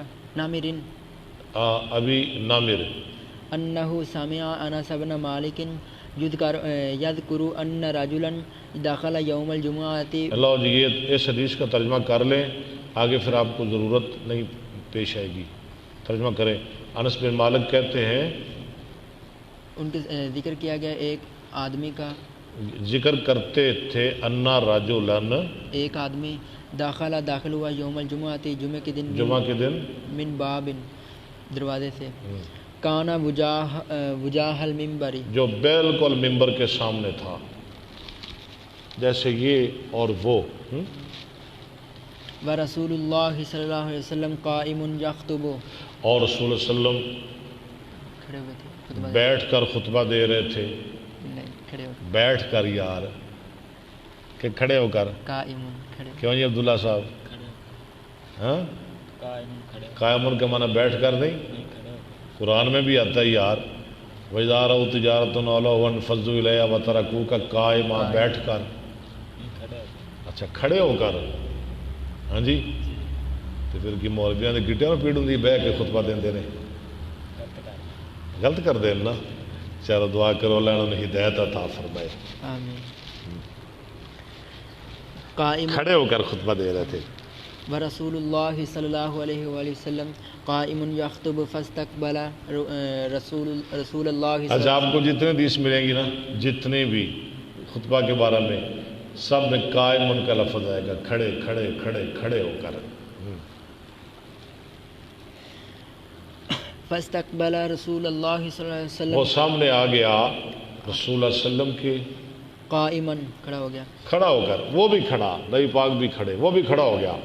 انه سمع انس بن مالک یذکر ان رجلا دخل یوم الجمعۃ. اللہ جی، یہ اس حدیث کا ترجمہ کر لیں، آگے پھر آپ کو ضرورت نہیں پیش آئے گی. ترجمہ کریں. انس بن مالک کہتے ہیں، ان کے ذکر کیا گیا ایک آدمی کا، ذکر کرتے تھے انا رجلا، ایک آدمی داخل ہوا یوم الجمعۃ، جمعہ کے دن، من باب، دروازے سے، کانا وجاہ المنبر، جو بالکل ممبر کے سامنے تھا، جیسے یہ اور وہ. ورسول اللہ صلی اللہ علیہ وسلم قائم یخطب، اور رسول اللہ علیہ وسلم کھڑے ہوئے تھے، بیٹھ کر خطبہ دے رہے تھے. بیٹھ کر یار، کہ کھڑے ہو کر؟ کیوں جی عبداللہ صاحب؟ ہاں، قائم کا معنی بیٹھ کر نہیں، قرآن میں بھی آتا ہے یار، وَإِذَا رَأَوْا تِجَارَةً أَوْ لَهْوًا انفَضُّوا إِلَيْهَا وَتَرَكُوكَ قَائِمًا، بیٹھ کر. اچھا، کھڑے ہو کر. ہاں جی، تو پھر کی مولویاں دے گٹیاں پیڑ ہوندی بہ کے خطبہ دیندے نے، غلط کر دین نا. چلو دعا کرو اللہ انہیں ہدایت عطا فرمائے. آمین. قائم کھڑے ہو کر خطبہ دے رہے تھے. ورسول اللہ صلی اللہ علیہ وآلہ وسلم قائم یخطب فاستقبل رسول اللہ. اچھا آپ کو جتنے حدیث ملیں گی نا، جتنے بھی خطبہ کے بارے میں، سب میں قائم ان کا لفظ آئے گا، کھڑے کھڑے کھڑے کھڑے ہو کر. فاستقبل رسول اللہ صلی اللہ علیہ وسلم، وہ سامنے آ گیا رسول اللہ علیہ وسلم کے قائما، کھڑا ہو گیا. کھڑا ہو کر، وہ بھی کھڑا، نبی پاک بھی کھڑے، وہ بھی کھڑا ہو گیا.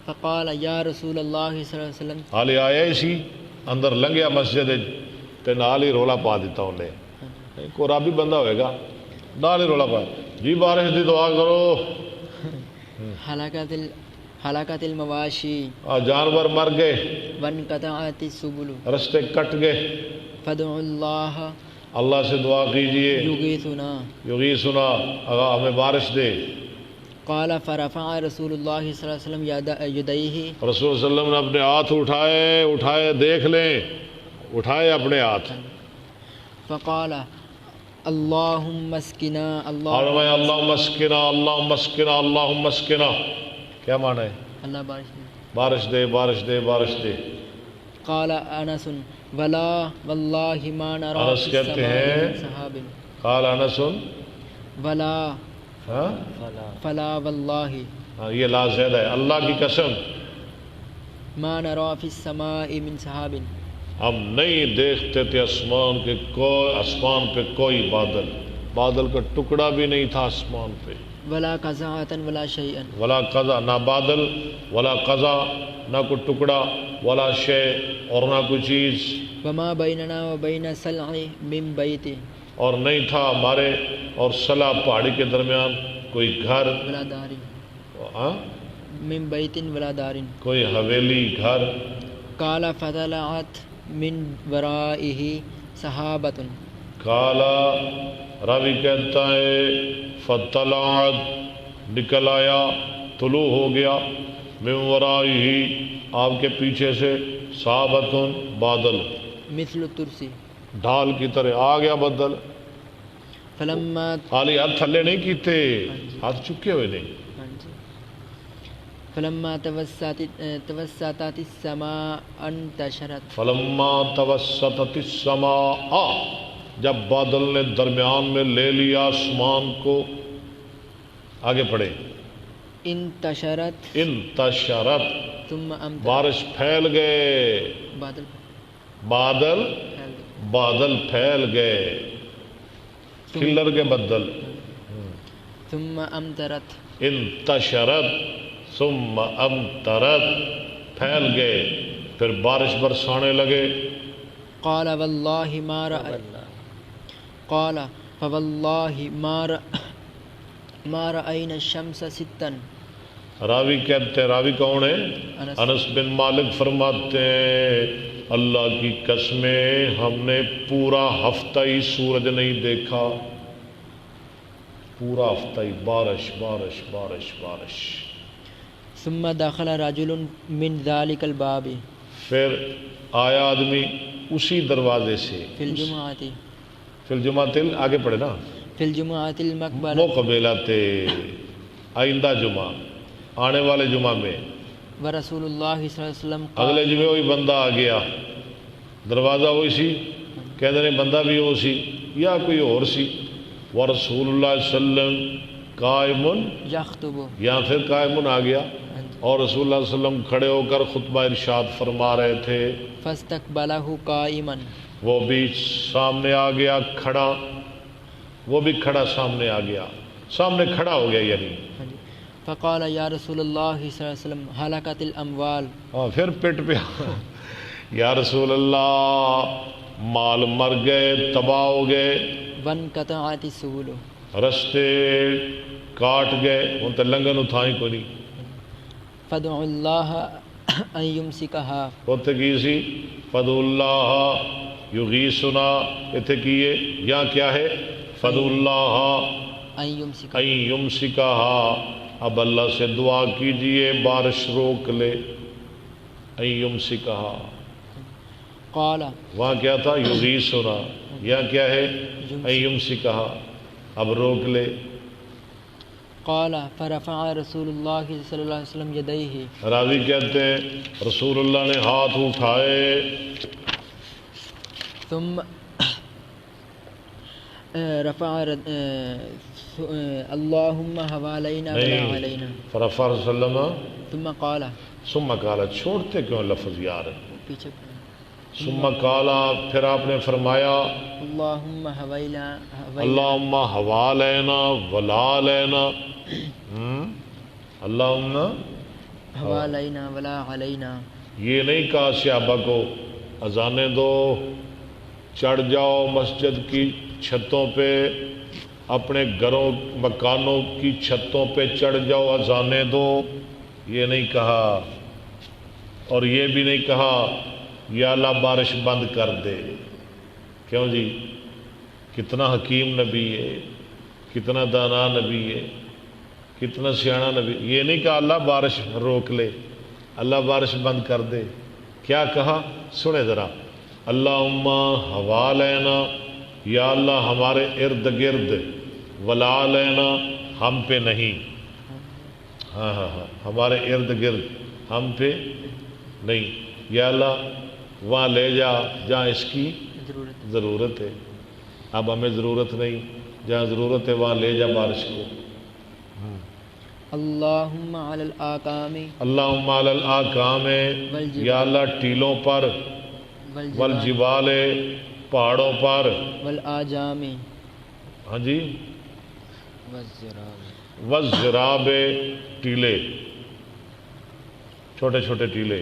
فقال یا رسول اللہ صلی اللہ علیہ وسلم، حال آیا اسی اندر لنگیا مسجد تے نال ہی رولا پا دیتا انہیں. کوئی رابی بندہ ہوئے گا، نال ہی رولا پا، جی بارش دی دعا کرو. ہلاکت المواشی، جانور مر گئے، وانقطعت السبل، رستے کٹ گئے، فادعوا اللہ، اللہ سے دعا کیجئے، یغیثنا، یغیثنا، ہمیں بارش دے. قال فرفع رسول اللہ صلی اللہ علیہ وسلم یدیہ، رسول صلی اللہ علیہ وسلم نے اپنے ہاتھ اٹھائے، دیکھ لیں، اٹھائے اپنے ہاتھ. فقال اللہم اسقنا، اور میں اللہم اسقنا، اللہم اسقنا، اللہم اسقنا، کیا معنی ہے؟ اللہ بارش دے، بارش دے، بارش دے، بارش دے. قال انس ولا واللہ ما نرى انس فی کہتے السماء ہیں، من سحاب، قال انس، ولا ہاں فلا واللہ یہ لا زیادہ ہے، اللہ کی قسم ما نرى فی السماء من سحاب، ہم نہیں دیکھتے تھے آسمان پہ کوئی بادل کا ٹکڑا بھی نہیں تھا آسمان پہ. ولا قزعۃ ولا شیئا، ولا قضا، نہ بادل، ولا قضا، نہ کوئی ٹکڑا، ولا شے، اور نہ کوئی چیز. وما بیننا وبین سلع من بیت، اور نہیں تھا ہمارے اور صلا پہاڑی کے درمیان کوئی گھر، ولا دار، ہاں من بیت ولا دار. کوئی حویلی، گھر. قال فطلعت من ورائہ سحابۃ، کالا، راوی کہتا ہے فطلعت، نکل آیا، طلوع ہو گیا، من ورائہ، آپ کے پیچھے سے، صحابۃ، بادل، مثل الترسی، ڈھال کی طرح آ گیا بدل. فلما، خالی ہاتھ تھلے نہیں کیتے، ہاتھ چکے ہوئے نہیں. فلما توسطت السماء انتشرت، فلما توسطت السماء، جب بادل نے درمیان میں لے لیا آسمان کو، آگے پڑھے، انتشرت، انتشرت، ثم امطرت، بارش پھیل گئے، بادل بادل پھیل گئے، کھلر کے بدل. ثم امطرت، انتشرت ثم امطرت، پھیل گئے، پھر بارش برسانے لگے. قال واللہ ما قال فواللہ ما رأینا الشمس ستا، راوی کہتے ہیں، راوی کون ہے؟ انس بن مالک فرماتے ہیں اللہ کی قسمیں ہم نے پورا ہفتہ ہی سورج نہیں دیکھا، پورا ہفتہ ہی بارش بارش بارش بارش. ثم دخل رجل من ذلك الباب، پھر آیا آدمی اسی دروازے سے، فی الجمعۃ، فی الجمعۃ، آگے پڑھے نا، فی الجمعۃ المقبلہ، وہ قبیلہ تھے آئندہ جمعہ، آنے والے جمعہ میں. ورسول اللہ صلی اللہ علیہ وسلم اگلے جمعے وہی بندہ آ گیا، دروازہ وہی سی، کہتے ہیں بندہ بھی وہ سی یا کوئی اور سی. ورسول اللہ صلی اللہ علیہ وسلم قائم، یخطب، یا پھر قائم آ گیا، اور رسول اللہ صلی اللہ علیہ وسلم کھڑے ہو کر خطبہ ارشاد فرما رہے تھے. فاستقبلہ قائما، وہ بھی سامنے آ گیا کھڑا، وہ بھی کھڑا سامنے آ گیا، سامنے کھڑا ہو گیا یعنی. فقال یا رسول اللہ صلی اللہ علیہ وسلم ہلاکت الاموال، پھر پیٹ پہ یا رسول اللہ مال مر گئے، تباہ ہو گئے، وانقطعت السبل، رستے کاٹ گئے، ان تے لنگن اتھائیں کوئی نہیں. فادعوا اللہ ان یمسکہا، اتھے کی سی فدعوا اللہ یغیثنا، اتھے کیے یا کیا ہے فدعوا اللہ ان یمسکہا، ان یمسکہا، اب اللہ سے دعا کیجئے بارش روک لے. ان یمسکہا، قال وہاں کیا تھا یغیثنا، یا کیا ہے ایمسکھا، اب روک لے. قال فرفع رسول اللہ صلی اللہ علیہ وسلم یدیہ، راوی کہتے ہیں رسول اللہ نے ہاتھ اٹھائے. ثم رفع اللہم حوالینا ولا نہیں، علینا، فرفع رسول اللہ وسلم ثم قال، ثم قال، چھوڑتے کیوں لفظ یار؟ پیچھے ثم قال، پھر آپ نے فرمایا اللہم حوینا اللہم حوالینا ولا علینا. اللہم حوالینا ولا علینا. یہ نہیں کہا صحابہ کو اذانیں دو، چڑھ جاؤ مسجد کی چھتوں پہ، اپنے گھروں مکانوں کی چھتوں پہ چڑھ جاؤ اذانیں دو، یہ نہیں کہا. اور یہ بھی نہیں کہا یا اللہ بارش بند کر دے. کیوں جی؟ کتنا حکیم نبی ہے، کتنا دانا نبی ہے، کتنا سیاح نبی. یہ نہیں کہا اللہ بارش روک لے، اللہ بارش بند کر دے. کیا کہا سنیں ذرا، اللہم حوالینا، یا اللہ ہمارے ارد گرد، ولا علینا، ہم پہ نہیں. ہاں ہاں ہاں، ہمارے ارد گرد ہم پہ نہیں. یا اللہ وہاں لے جا جہاں اس کی ضرورت ہے. اب ہمیں ضرورت نہیں، جہاں ضرورت ہے وہاں لے جا بارش کو. اللہم علی الاکام اللہم علی الاکام، یا اللہ ٹیلوں پر، والجبال، پہاڑوں پر، والآجام، ہاں جی، والزراب، والزراب، ٹیلے، چھوٹے چھوٹے ٹیلے،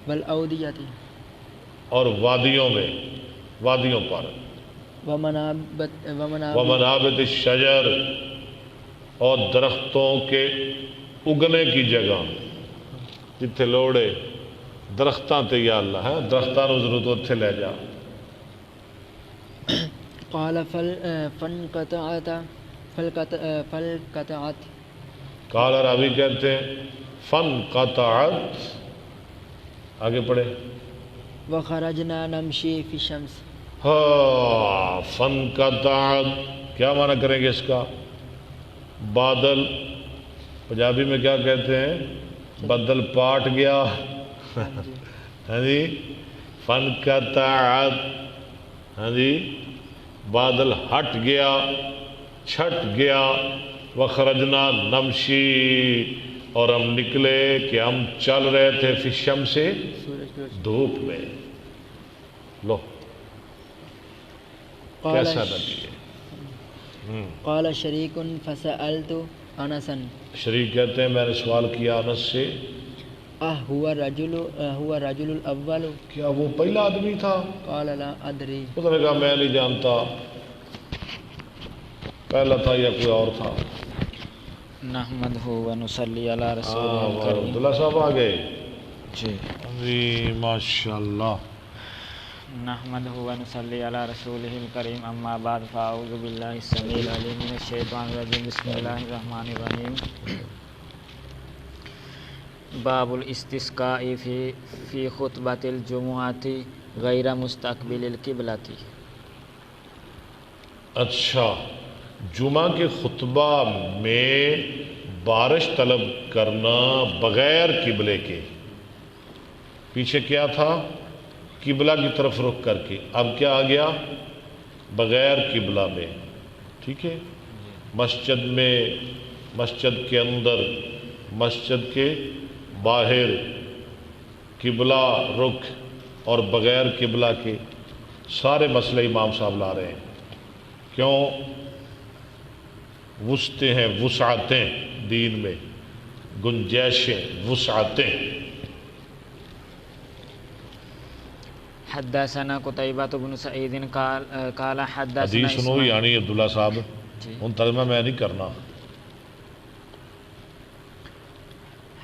والاودیۃ، اور وادیوں میں، وادیوں پر، ومنابت الشجر، اور درختوں کے اگنے کی جگہ، جتھے لوڑے درختاں تے یا اللہ ہے، درختاں نو ضرورت اتھے لے جا. قال فانقطعت فالقطعت، قال راوی کہتے ہیں فانقطعت، آگے پڑھے. وخرجنا نمشی فی الشمس، ہاں فانقطعت، کیا معنی کریں گے اس کا؟ بادل، پنجابی میں کیا کہتے ہیں؟ بدل پاٹ گیا. ہاں جی، فانقطعت، ہاں جی، بادل ہٹ گیا، چھٹ گیا. وخرجنا نمشی، اور ہم نکلے کہ ہم چل رہے تھے فی الشمس، دھوپ میں. لو کیسا نبی ہے. قال شریک فسألت انسا، شریک کہتے ہیں میں نے سوال کیا انس سے، هو الرجل الاول، کیا وہ پہلا آدمی تھا؟ قال لا ادری، اس نے کہا میں نہیں جانتا پہلا تھا یا کوئی اور تھا. نحمدہ ونصلی علی رسولہ الکریم. عبداللہ صاحب آ گئے جی، ماشاءاللہ. نحمدہ ونصلی علی رسولہ الکریم. اما بعد فاعوذ باللہ السمیع العلیم من الشیطان الرجیم. بسم اللہ الرحمن الرحیم. باب الاستسقاء فی خطبۃ الجمعۃ غیر مستقبل القبلۃ. اچھا، جمعہ کے خطبہ میں بارش طلب کرنا بغیر قبلے کے. پیچھے کیا تھا؟ قبلہ کی طرف رخ کر کے. اب کیا آ گیا؟ بغیر قبلہ میں. ٹھیک ہے، مسجد میں، مسجد کے اندر، مسجد کے باہر، قبلہ رخ اور بغیر قبلہ کے سارے مسئلے امام صاحب لا رہے ہیں. کیوں؟ وسعتیں ہیں، وسعتیں دین میں، گنجائشیں، وسعتیں. حدثنا قتيبة بن سعيد قال حدثنا حدیث سنو یعنی عبداللہ صاحب، ان ترجمہ میں نہیں کرنا.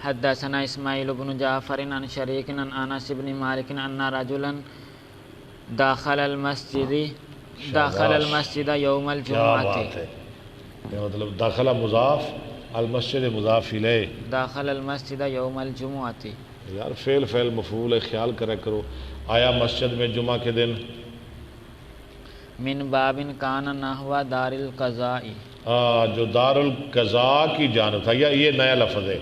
حدثنا اسماعیل بن جعفر عن شریک عن انس بن مالک ان رجلا داخل المسجد یوم کیا بات ہے. مطلب داخلہ مضاف، المسجد مضاف الیہ. داخل المسجد یوم الجمعۃ یار فعل مفعول ہے، خیال کرا کرو. آیا مسجد میں جمعہ کے دن من باب کان نحو دار القضاء، جو دار القضاء کی جانب تھا، یا یہ نیا لفظ ہے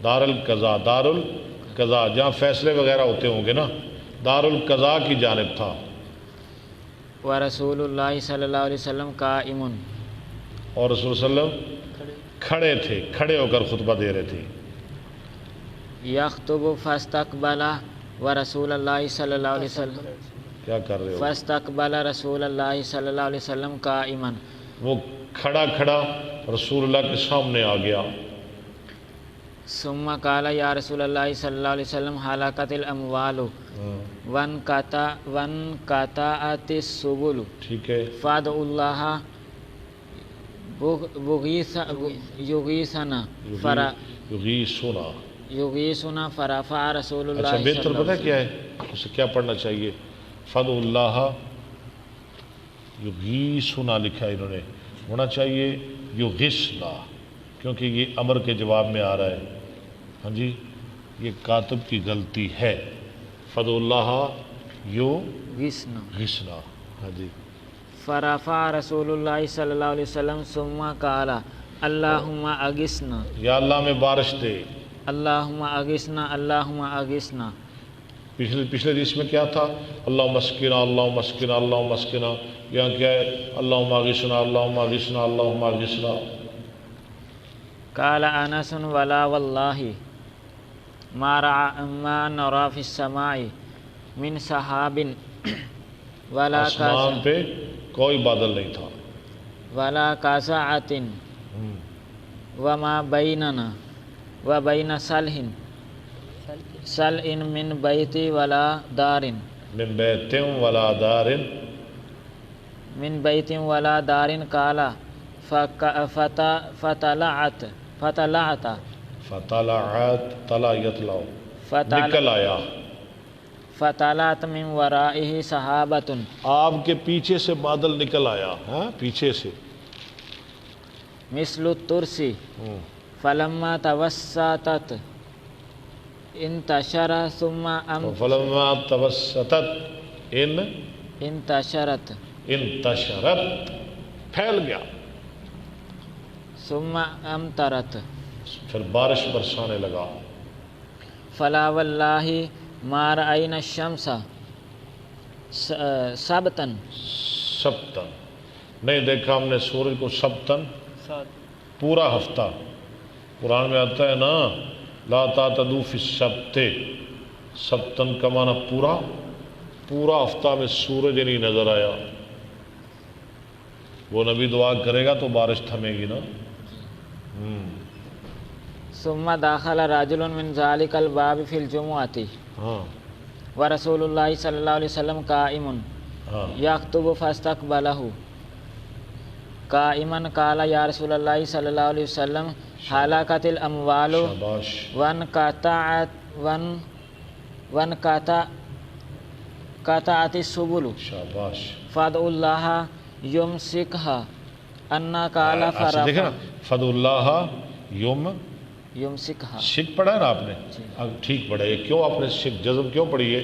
دار القضاء، دار القضاء جہاں فیصلے وغیرہ ہوتے ہوں گے نا، دار القضاء کی جانب تھا. ورسول اللہ صلی اللہ علیہ وسلم قائم، اور رسول صلی اللہ علیہ وسلم کھڑے تھے، کھڑے ہو کر خطبہ دے رہے تھے. یخطب فاستقبل ورسول اللہ صلی اللہ علیہ وسلم، کیا کر رہے ہو؟ فاستقبل رسول اللہ صلی اللہ علیہ وسلم قائما، وہ کھڑا کھڑا رسول اللہ کے سامنے آ گیا. ثم قال یا رسول اللہ صلی اللہ علیہ وسلم ہلاکت الاموال وانقطعت السبل، ٹھیک ہے. فادعوا اللہ یغیثنا فرفع رسول اللہ. اچھا بہتر پتہ کیا ہے اسے کیا پڑھنا چاہیے؟ فادعوا اللہ یغیثنا لکھا ہے انہوں نے، ہونا چاہیے یغیثنا، کیونکہ یہ امر کے جواب میں آ رہا ہے. ہاں جی، یہ کاتب کی غلطی ہے. فادعوا اللہ یغیثنا. ہاں جی. فرفع رسول اللہ صلی اللہ علیہ وسلم ثم قال اللہم اغثنا، یا اللہ میں بارش دے. اللہم اغثنا، اللہم اغثنا. پچھلے حدیث میں کیا تھا؟ اللہم اسقنا، اللہم اسقنا، اللہم اسقنا. یہاں کیا ہے؟ اللہم اغثنا، اللہم اغثنا، اللہم اغثنا. قال انس ولا واللہ ما نرى في السماء من سحاب ولا آسمان پہ کوئی بادل نہیں تھا، ولا قزعۃ وما بیننا وبین صلح من بیت ولا دار، من بیت ولا دار. من بیت ولا دار. قال فطلعت طلع یطلع نکل آیا. فطلعت من ورائہ صحابۃ، آپ کے پیچھے سے بادل نکل آیا. ہاں پیچھے سے. مثل الترس فلما توسطت انتشر ثم فلما توسطت انتشرت پھیل گیا. ثم امطرت، پھر بارش برسانے لگا. فلا واللہ ما رأینا الشمس سبتن، نہیں دیکھا ہم نے سورج کو سبتن پورا ہفتہ. قرآن میں آتا ہے نا لا تعتدوا فی السبت، سبتن کا معنی پورا ہفتہ میں سورج نہیں نظر آیا. وہ نبی دعا کرے گا تو بارش تھمے گی نا. ثم داخل رجل من ذلك الباب في الجمعة ورسول اللہ صلی اللہ علیہ وسلم قائم یخطب فاستقبله قائما. قال یا رسول اللہ صلی اللہ علیہ وسلم ہلاکت الاموال وانقطعت السبل فادعوا اللہ یمسکها انا قال فرفع. فادعوا اللہ یمسکها شک پڑھا ہے نا آپ نے؟ ٹھیک پڑھا ہے. کیوں آپ نے شک جزم کیوں پڑھی ہے؟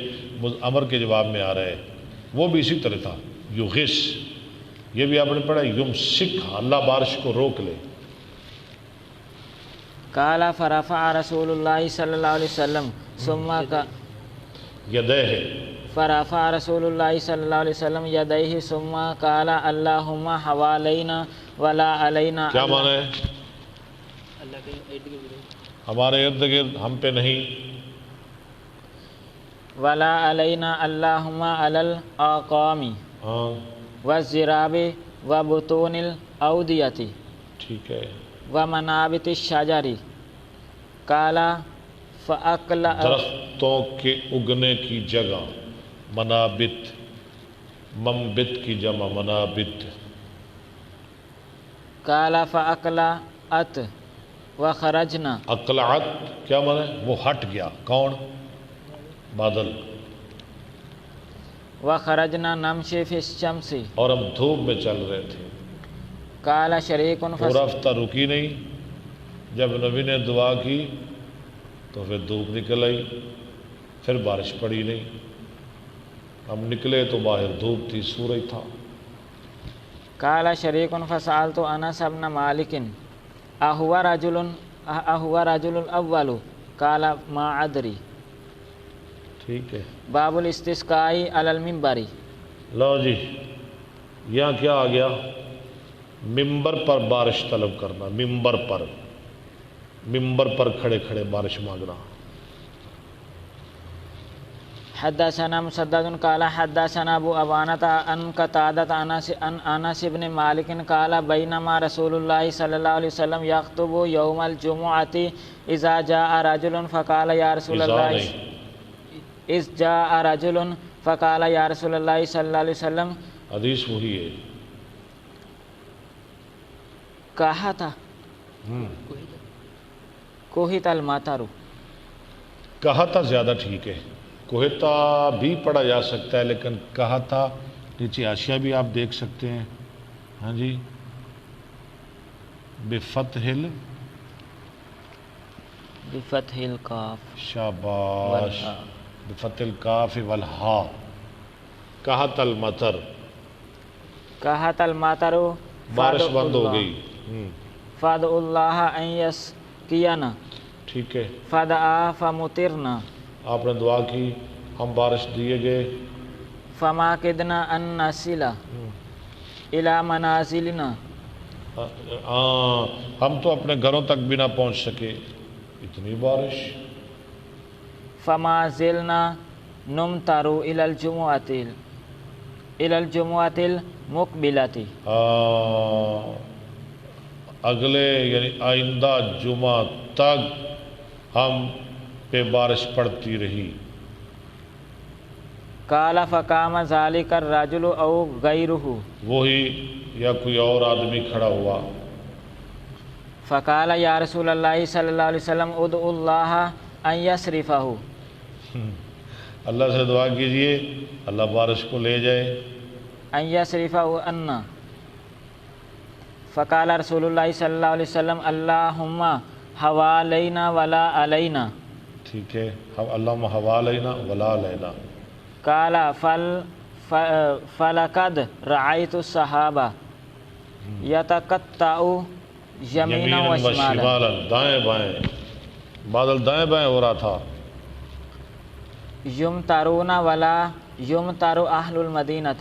امر کے جواب میں آ رہا ہے. وہ بھی اسی طرح تھا یغش، یہ بھی آپ نے پڑھا یمسکها، اللہ بارش کو روک لے. قال فرفع رسول اللہ صلی اللہ علیہ وسلم ثم یدیہ، فرفع رسول اللہ صلی اللہ علیہ وسلم یدیہ ثم قال اللہم حوالینا ولا علینا. کیا معنی ہے؟ ہمارے ارد گرد ہم پہ نہیں، ولا علینا اللہم علی الاقام والزراب وبطون الاودیۃ ٹھیک ہے، ومنابت الشجر. قال فاکل، درختوں کے اگنے کی جگہ. منابت، منبت کی جمع منابت. قال فاقلعت وخرجنا. اقلعت کیا معنی ہے؟ وہ ہٹ گیا. کون؟ بادل. وخرجنا نمشی فی الشمس، اور ہم دھوپ میں چل رہے تھے. قال شریک پورا ہفتہ رکی نہیں. جب نبی نے دعا کی تو پھر دھوپ نکل آئی. پھر بارش پڑی نہیں. ہم نکلے تو باہر دھوپ تھی، سورج تھا. قال شریک فسألت انس بن مالک اهو رجل الاول قال ما ادری. ٹھیک ہے. باب الاستسقاء علی المنبر. لو جی یہاں کیا آ گیا؟ ممبر پر بارش طلب کرنا. ممبر پر کھڑے کھڑے بارش مانگنا. حدثنا مسدد قال حدثنا ابو عوانة عن قتادة عن انس بن مالك قال بينما رسول الله صلى الله عليه وسلم يخطب يوم الجمعة اذا جاء رجل فقال يا رسول الله اذ جاء رجل فقال يا رسول الله صلى الله عليه وسلم. حدیث وہی ہے. کہا تھا کوہت المطر. کہا تھا زیادہ ٹھیک ہے. کوہتا بھی پڑھا جا سکتا ہے لیکن کہا تھا. نیچے حاشیہ بھی آپ دیکھ سکتے ہیں. ہاں جی بفتح القاف. شاباش. بفتح القاف والہا. کہت المطر. کہت المطر بارش بند ہو گئی. فادع اللہ ان یسقینا. ٹھیک ہے. فدعا فمطرنا. آپ نے دعا کی ہم بارش دیے گئے. فما کدنا ان نصل الی منازلنا. ہم تو اپنے گھروں تک بھی نہ پہنچ سکے اتنی بارش. فما زلنا نمطر الی الجمعۃ المقبلۃ. اگلے یعنی آئندہ جمعہ تک ہم پہ بارش پڑتی رہی. قال فقام ذلك الرجل او غیرہ. وہی یا کوئی اور آدمی کھڑا ہوا. فقال یا رسول اللہ صلی اللہ علیہ وسلم ادعو اللہ ان یصرفہ. اللہ سے دعا کیجئے اللہ بارش کو لے جائے. ان یصرفہ عنا. فقال رسول اللہ صلی اللہ علیہ وسلم اللہم حوالینا ولا علینا. ٹھیک ہے. اللہم حوالینا ولا علینا. قال فلقد رأیت الصحابہ یتقطع یمینا و شمالا. دائیں بائیں بادل دائیں بائیں ہو رہا تھا. یمطرون ولا یمطر اہل المدینہ.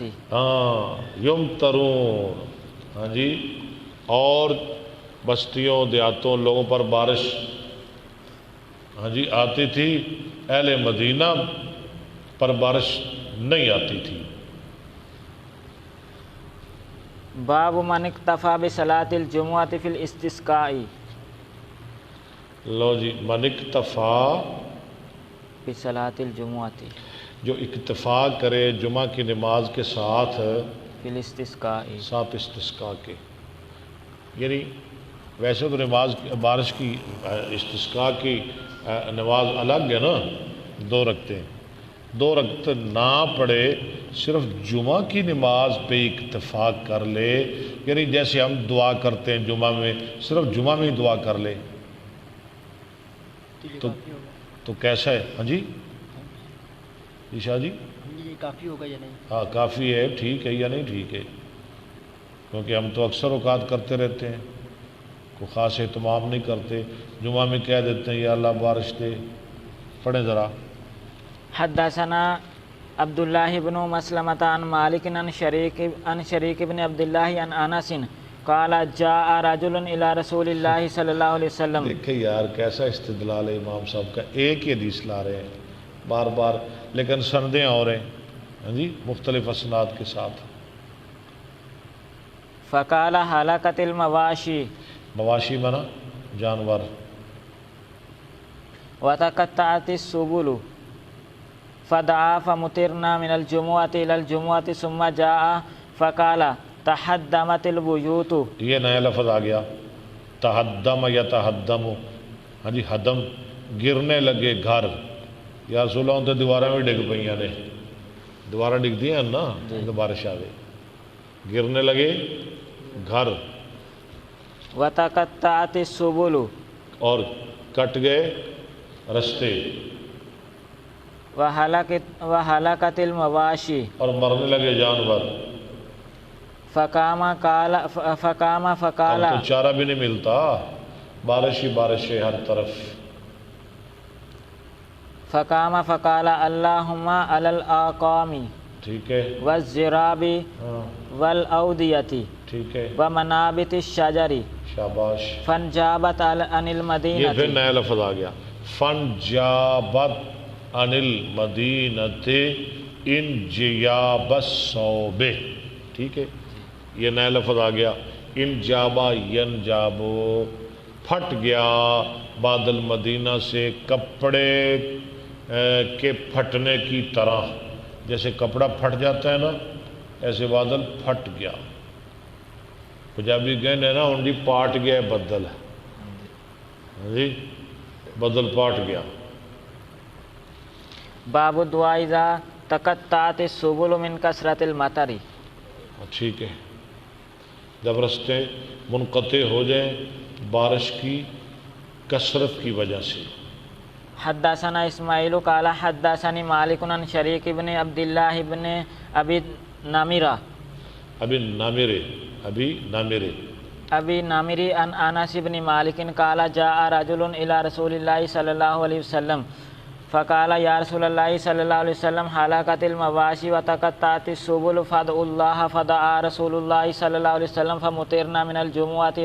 یمطرون. ہاں جی. اور بستیوں دیہاتوں لوگوں پر بارش ہاں جی آتی تھی. اہل مدینہ پر بارش نہیں آتی تھی. باب من اکتفا بصلاۃ الجمعۃ فی الاستسقاء. لو جی من اکتفا بصلاۃ الجمعۃ. جو اکتفا کرے جمعہ کی نماز کے ساتھ فی الاستسقاء. ساتھ استسقاء کے. یعنی ویسے تو نماز بارش کی استسقاء کی نماز الگ ہے نا. 2 رکعتیں 2 رکعت نہ پڑھے صرف جمعہ کی نماز پہ اکتفا کر لے. یعنی جیسے ہم دعا کرتے ہیں جمعہ میں صرف جمعہ میں ہی دعا کر لے تو کیسا ہے؟ ہاں جی عشاء جی کافی ہوگا یا نہیں؟ ہاں کافی ہے. ٹھیک ہے یا نہیں ٹھیک ہے؟ کیونکہ ہم تو اکثر اوقات کرتے رہتے ہیں کوئی خاص اہتمام نہیں کرتے. جمعہ میں کہہ دیتے ہیں یا اللہ بارش دے. پڑھیں ذرا. حدثنا عبداللہ بن مسلمۃ عن مالک عن شریک بن عبداللہ عن انس قال جاء رجل الى رسول اللہ صلی اللہ علیہ وسلم. دیکھیں یار کیسا استدلال ہے امام صاحب کا. ایک ہی حدیث لا رہے ہیں بار بار لیکن سندیں اور ہیں ہاں جی مختلف اسناد کے ساتھ. فقال ہلاکت المواشی. مواشی منا جانور. وتقطعت السبل فدعا فمطرنا من الجمعة إلى الجمعة ثم جاء فقال تحدمت البيوت. یہ نیا لفظ آ گیا تحدم یا تحدم. ہاں جی حدم گرنے لگے گھر. یا رسول اللہ تو دیواریں بھی ڈگ پہ نے. دیواریں ڈگ دی ہیں نا تو بارش آ گئی. گرنے لگے گھر. وتقطعت السبل. اور کٹ گئے رستے. وَحَلَقَتِ الْمَوَاشِي اور مرنے لگے جانور. فقام اب فقال تو چارہ بھی نہیں ملتا، بارش ہی بارش ہے ہر طرف. فقام فقال اللہم علی الآقام ٹھیک ہے. والزراب ہاں والأودیۃ ٹھیک ہے. ومنابت الشجر شاباش. فانجابت عن یہ المدینہ. پھر نیا لفظ آ گیا. فانجابت عن المدینۃ انجیاب الصوب. ٹھیک ہے، یہ نیا لفظ آ گیا. انجابا ینجابو، پھٹ گیا بعد المدینہ سے کپڑے کے پھٹنے کی طرح. جیسے کپڑا پھٹ جاتا ہے نا، ایسے بادل پھٹ گیا. پنجابی کہنے نا انڈی پاٹ گیا ہے بدل. جی بدل پاٹ گیا. باب الدعاء اذا تقطعت السبل من کثرت المطر. ٹھیک ہے، جب رستے منقطع ہو جائیں بارش کی کثرت کی وجہ سے. حدثنا اسماعیل قال حدثني مالک عن شریک ابن عبداللہ ابن ابی نامرہ ابی نامری عن انس بن مالک قال جاء رجل الى رسول اللہ صلی اللہ علیہ وسلم فقال یا رسول اللہ صلی اللہ علیہ وسلم حلقت المواشی وتقطعت السبل فادعوا اللہ فدعا رسول اللہ صلی اللہ علیہ وسلم فمطرنا من الجمعۃ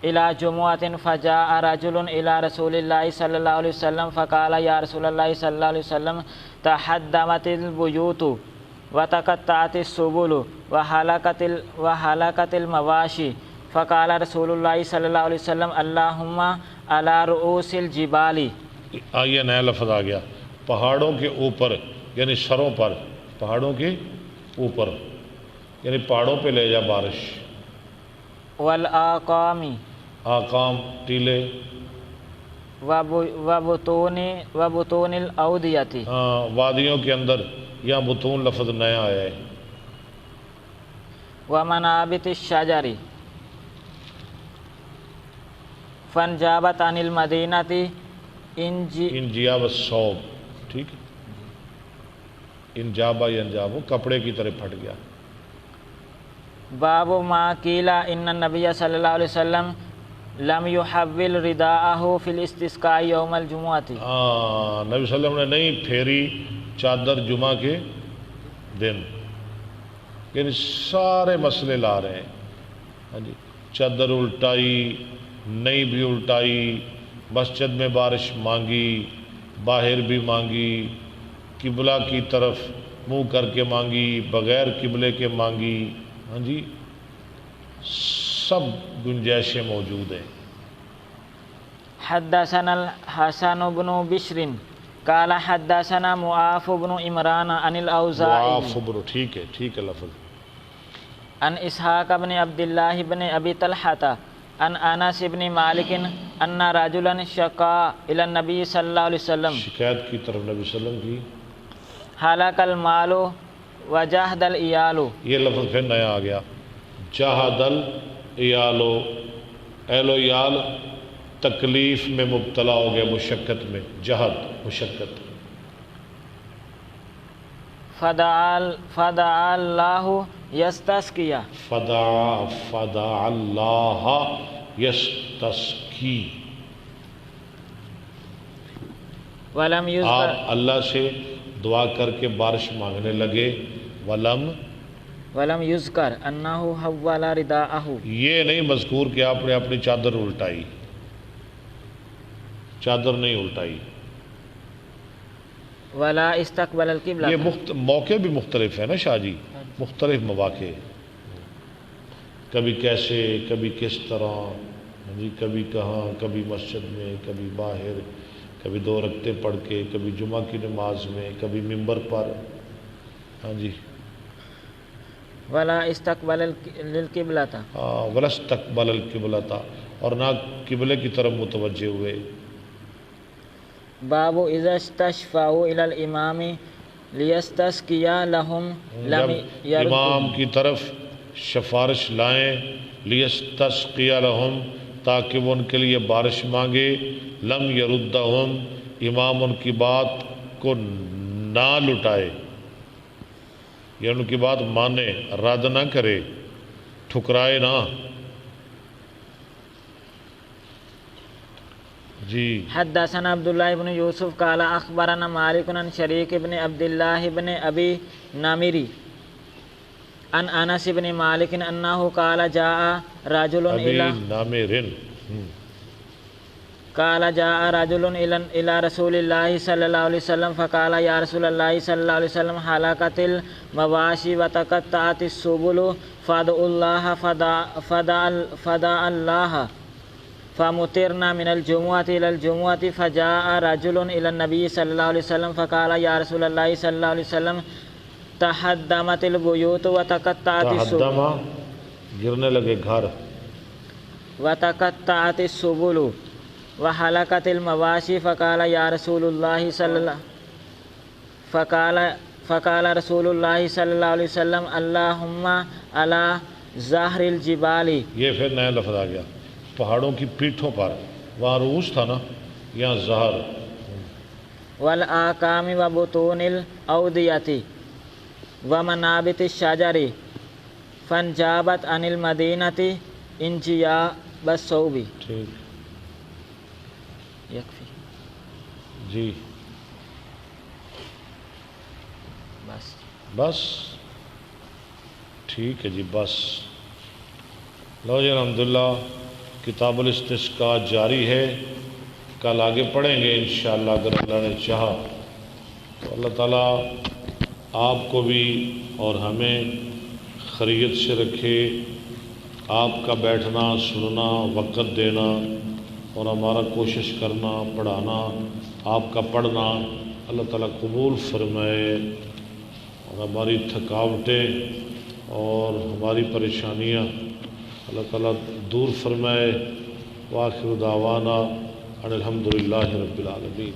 الى جمعۃ فجاء رجل الى رسول اللہ صلی اللہ علیہ وسلم فقال یا رسول اللہ صلی اللہ علیہ وسلم تحدمت البیوت وتقطعت السبل وحلقت المواشی فقال رسول اللہ صلی اللہ علیہ وسلم اللہم علی رؤوس الجبال. آئیے نیا لفظ آ گیا. پہاڑوں کے اوپر یعنی سروں پر، پہاڑوں کے اوپر یعنی پہاڑوں پہ لے جا بارش. والآقام آقام ٹیلے. وبطون الاودیۃ. ہاں وادیوں کے اندر، یہاں بطون لفظ نیا آیا ہے. ومنابت الشجر فانجابت عن المدینۃ انجیاب الصوب. ٹھیک ہے، انجابا ینجابو کپڑے کی طرح پھٹ گیا. باب ما قیل ان النبی صلی اللہ علیہ وسلم لم يحول رداءہ فی الاستسقاء یوم الجمعۃ. نبی صلی اللہ علیہ وسلم نے نہیں پھیری چادر جمعہ کے دن. یعنی سارے مسئلے لا رہے ہیں. ہاں جی، چادر الٹائی نہیں بھی الٹائی، مسجد میں بارش مانگی، باہر بھی مانگی، قبلہ کی طرف منہ کر کے مانگی، بغیر قبلے کے مانگی. ہاں جی، سب گنجائشیں موجود ہیں. حدثنا الحسن بن بشر قال حدثنا معاف بن عمران عن الاوزاعی. ٹھیک ہے، ٹھیک ہے لفظ. عن اسحاق بن عبداللہ بن ابی طلحۃ عن انس بن مالک ان رجلا شکا الی النبی صلی اللہ علیہ وسلم. شکایت کی طرف نبی صلی اللہ علیہ وسلم کی. حلق المال وجہد العیال. یہ لفظ پھر نیا آ گیا. جہد العیال، اہل و عیال تکلیف میں مبتلا ہو گیا، مشقت میں. جہد مشقت. فدعا اللہ یستسقی. فدعا اللہ یستسقی. ولم آپ یذکر اللہ سے دعا کر کے بارش مانگنے لگے. ولم یذکر انہ حول رداءہ. یہ نہیں مذکور کہ آپ نے اپنی چادر الٹائی. چادر نہیں الٹائی. ولا استقبل القبلہ. یہ موقع بھی مختلف ہے نا شاہ جی، مختلف مواقع. کبھی کیسے، کبھی کس طرح، جی کبھی کہاں، کبھی مسجد میں، کبھی باہر، کبھی 2 رکعتیں پڑھ کے، کبھی جمعہ کی نماز میں، کبھی ممبر پر. ہاں جی. ولا استقبل القبلہ. ولا استقبل القبلہ، اور نہ قبلے کی طرف متوجہ ہوئے. باب اذا استشفعوا الى الامام لیستسقی لهم لم جب امام کی طرف سفارش لائیں، لیستسقی لهم تاکہ وہ ان کے لیے بارش مانگے، لم یردہم امام ان کی بات کو نہ لٹائے، یا ان کی بات مانے، رد نہ کرے، ٹھکرائے نہ۔ جی حدثنا عبداللہ بن یوسف قال اخبرنا مالک عن شریک بن عبداللہ بن ابی نامری عن انس بن مالک انہ قال جاء رجل ابی الى نامرن، قال جاء رجل الى رسول اللہ صلی اللہ علیہ وسلم فقال یا رسول اللہ صلی اللہ علیہ وسلم حلقت المواشی وتقطعت السبل فادعوا اللہ فدعا اللہ فمطرنا من الجمعة إلى الجمعة فجاء رجل إلى النبي صلى الله عليه وسلم فقال يا رسول الله صلى الله عليه وسلم تحدمت البيوت وتقطعت السبل، تحدم گرنے لگے گھر، وتقطعت السبل وحلقت المواشي فقال يا رسول الله صلى الله فقال رسول الله صلى الله عليه وسلم اللهم على ظهر الجبال، یہ پھر نیا لفظ آ گیا، پہاڑوں کی پیٹھوں پر، وہاں روس تھا نا، یہاں زہر، والآکام وبطون الأودية ومنابت الشجر فانجابت عن المدينة انجياب الثوب۔ ٹھیک یکفی، جی بس بس ٹھیک ہے جی، بس لو جی الحمدللہ کتاب الاستسقاء جاری ہے، کل آگے پڑھیں گے انشاءاللہ اگر اللہ نے چاہا تو۔ اللہ تعالیٰ آپ کو بھی اور ہمیں خیریت سے رکھے، آپ کا بیٹھنا سننا وقت دینا اور ہمارا کوشش کرنا پڑھانا، آپ کا پڑھنا اللہ تعالیٰ قبول فرمائے، اور ہماری تھکاوٹیں اور ہماری پریشانیاں اللہ تعالیٰ دور فرمائے۔ وآخر دعوانا ان الحمدللہ رب العالمین۔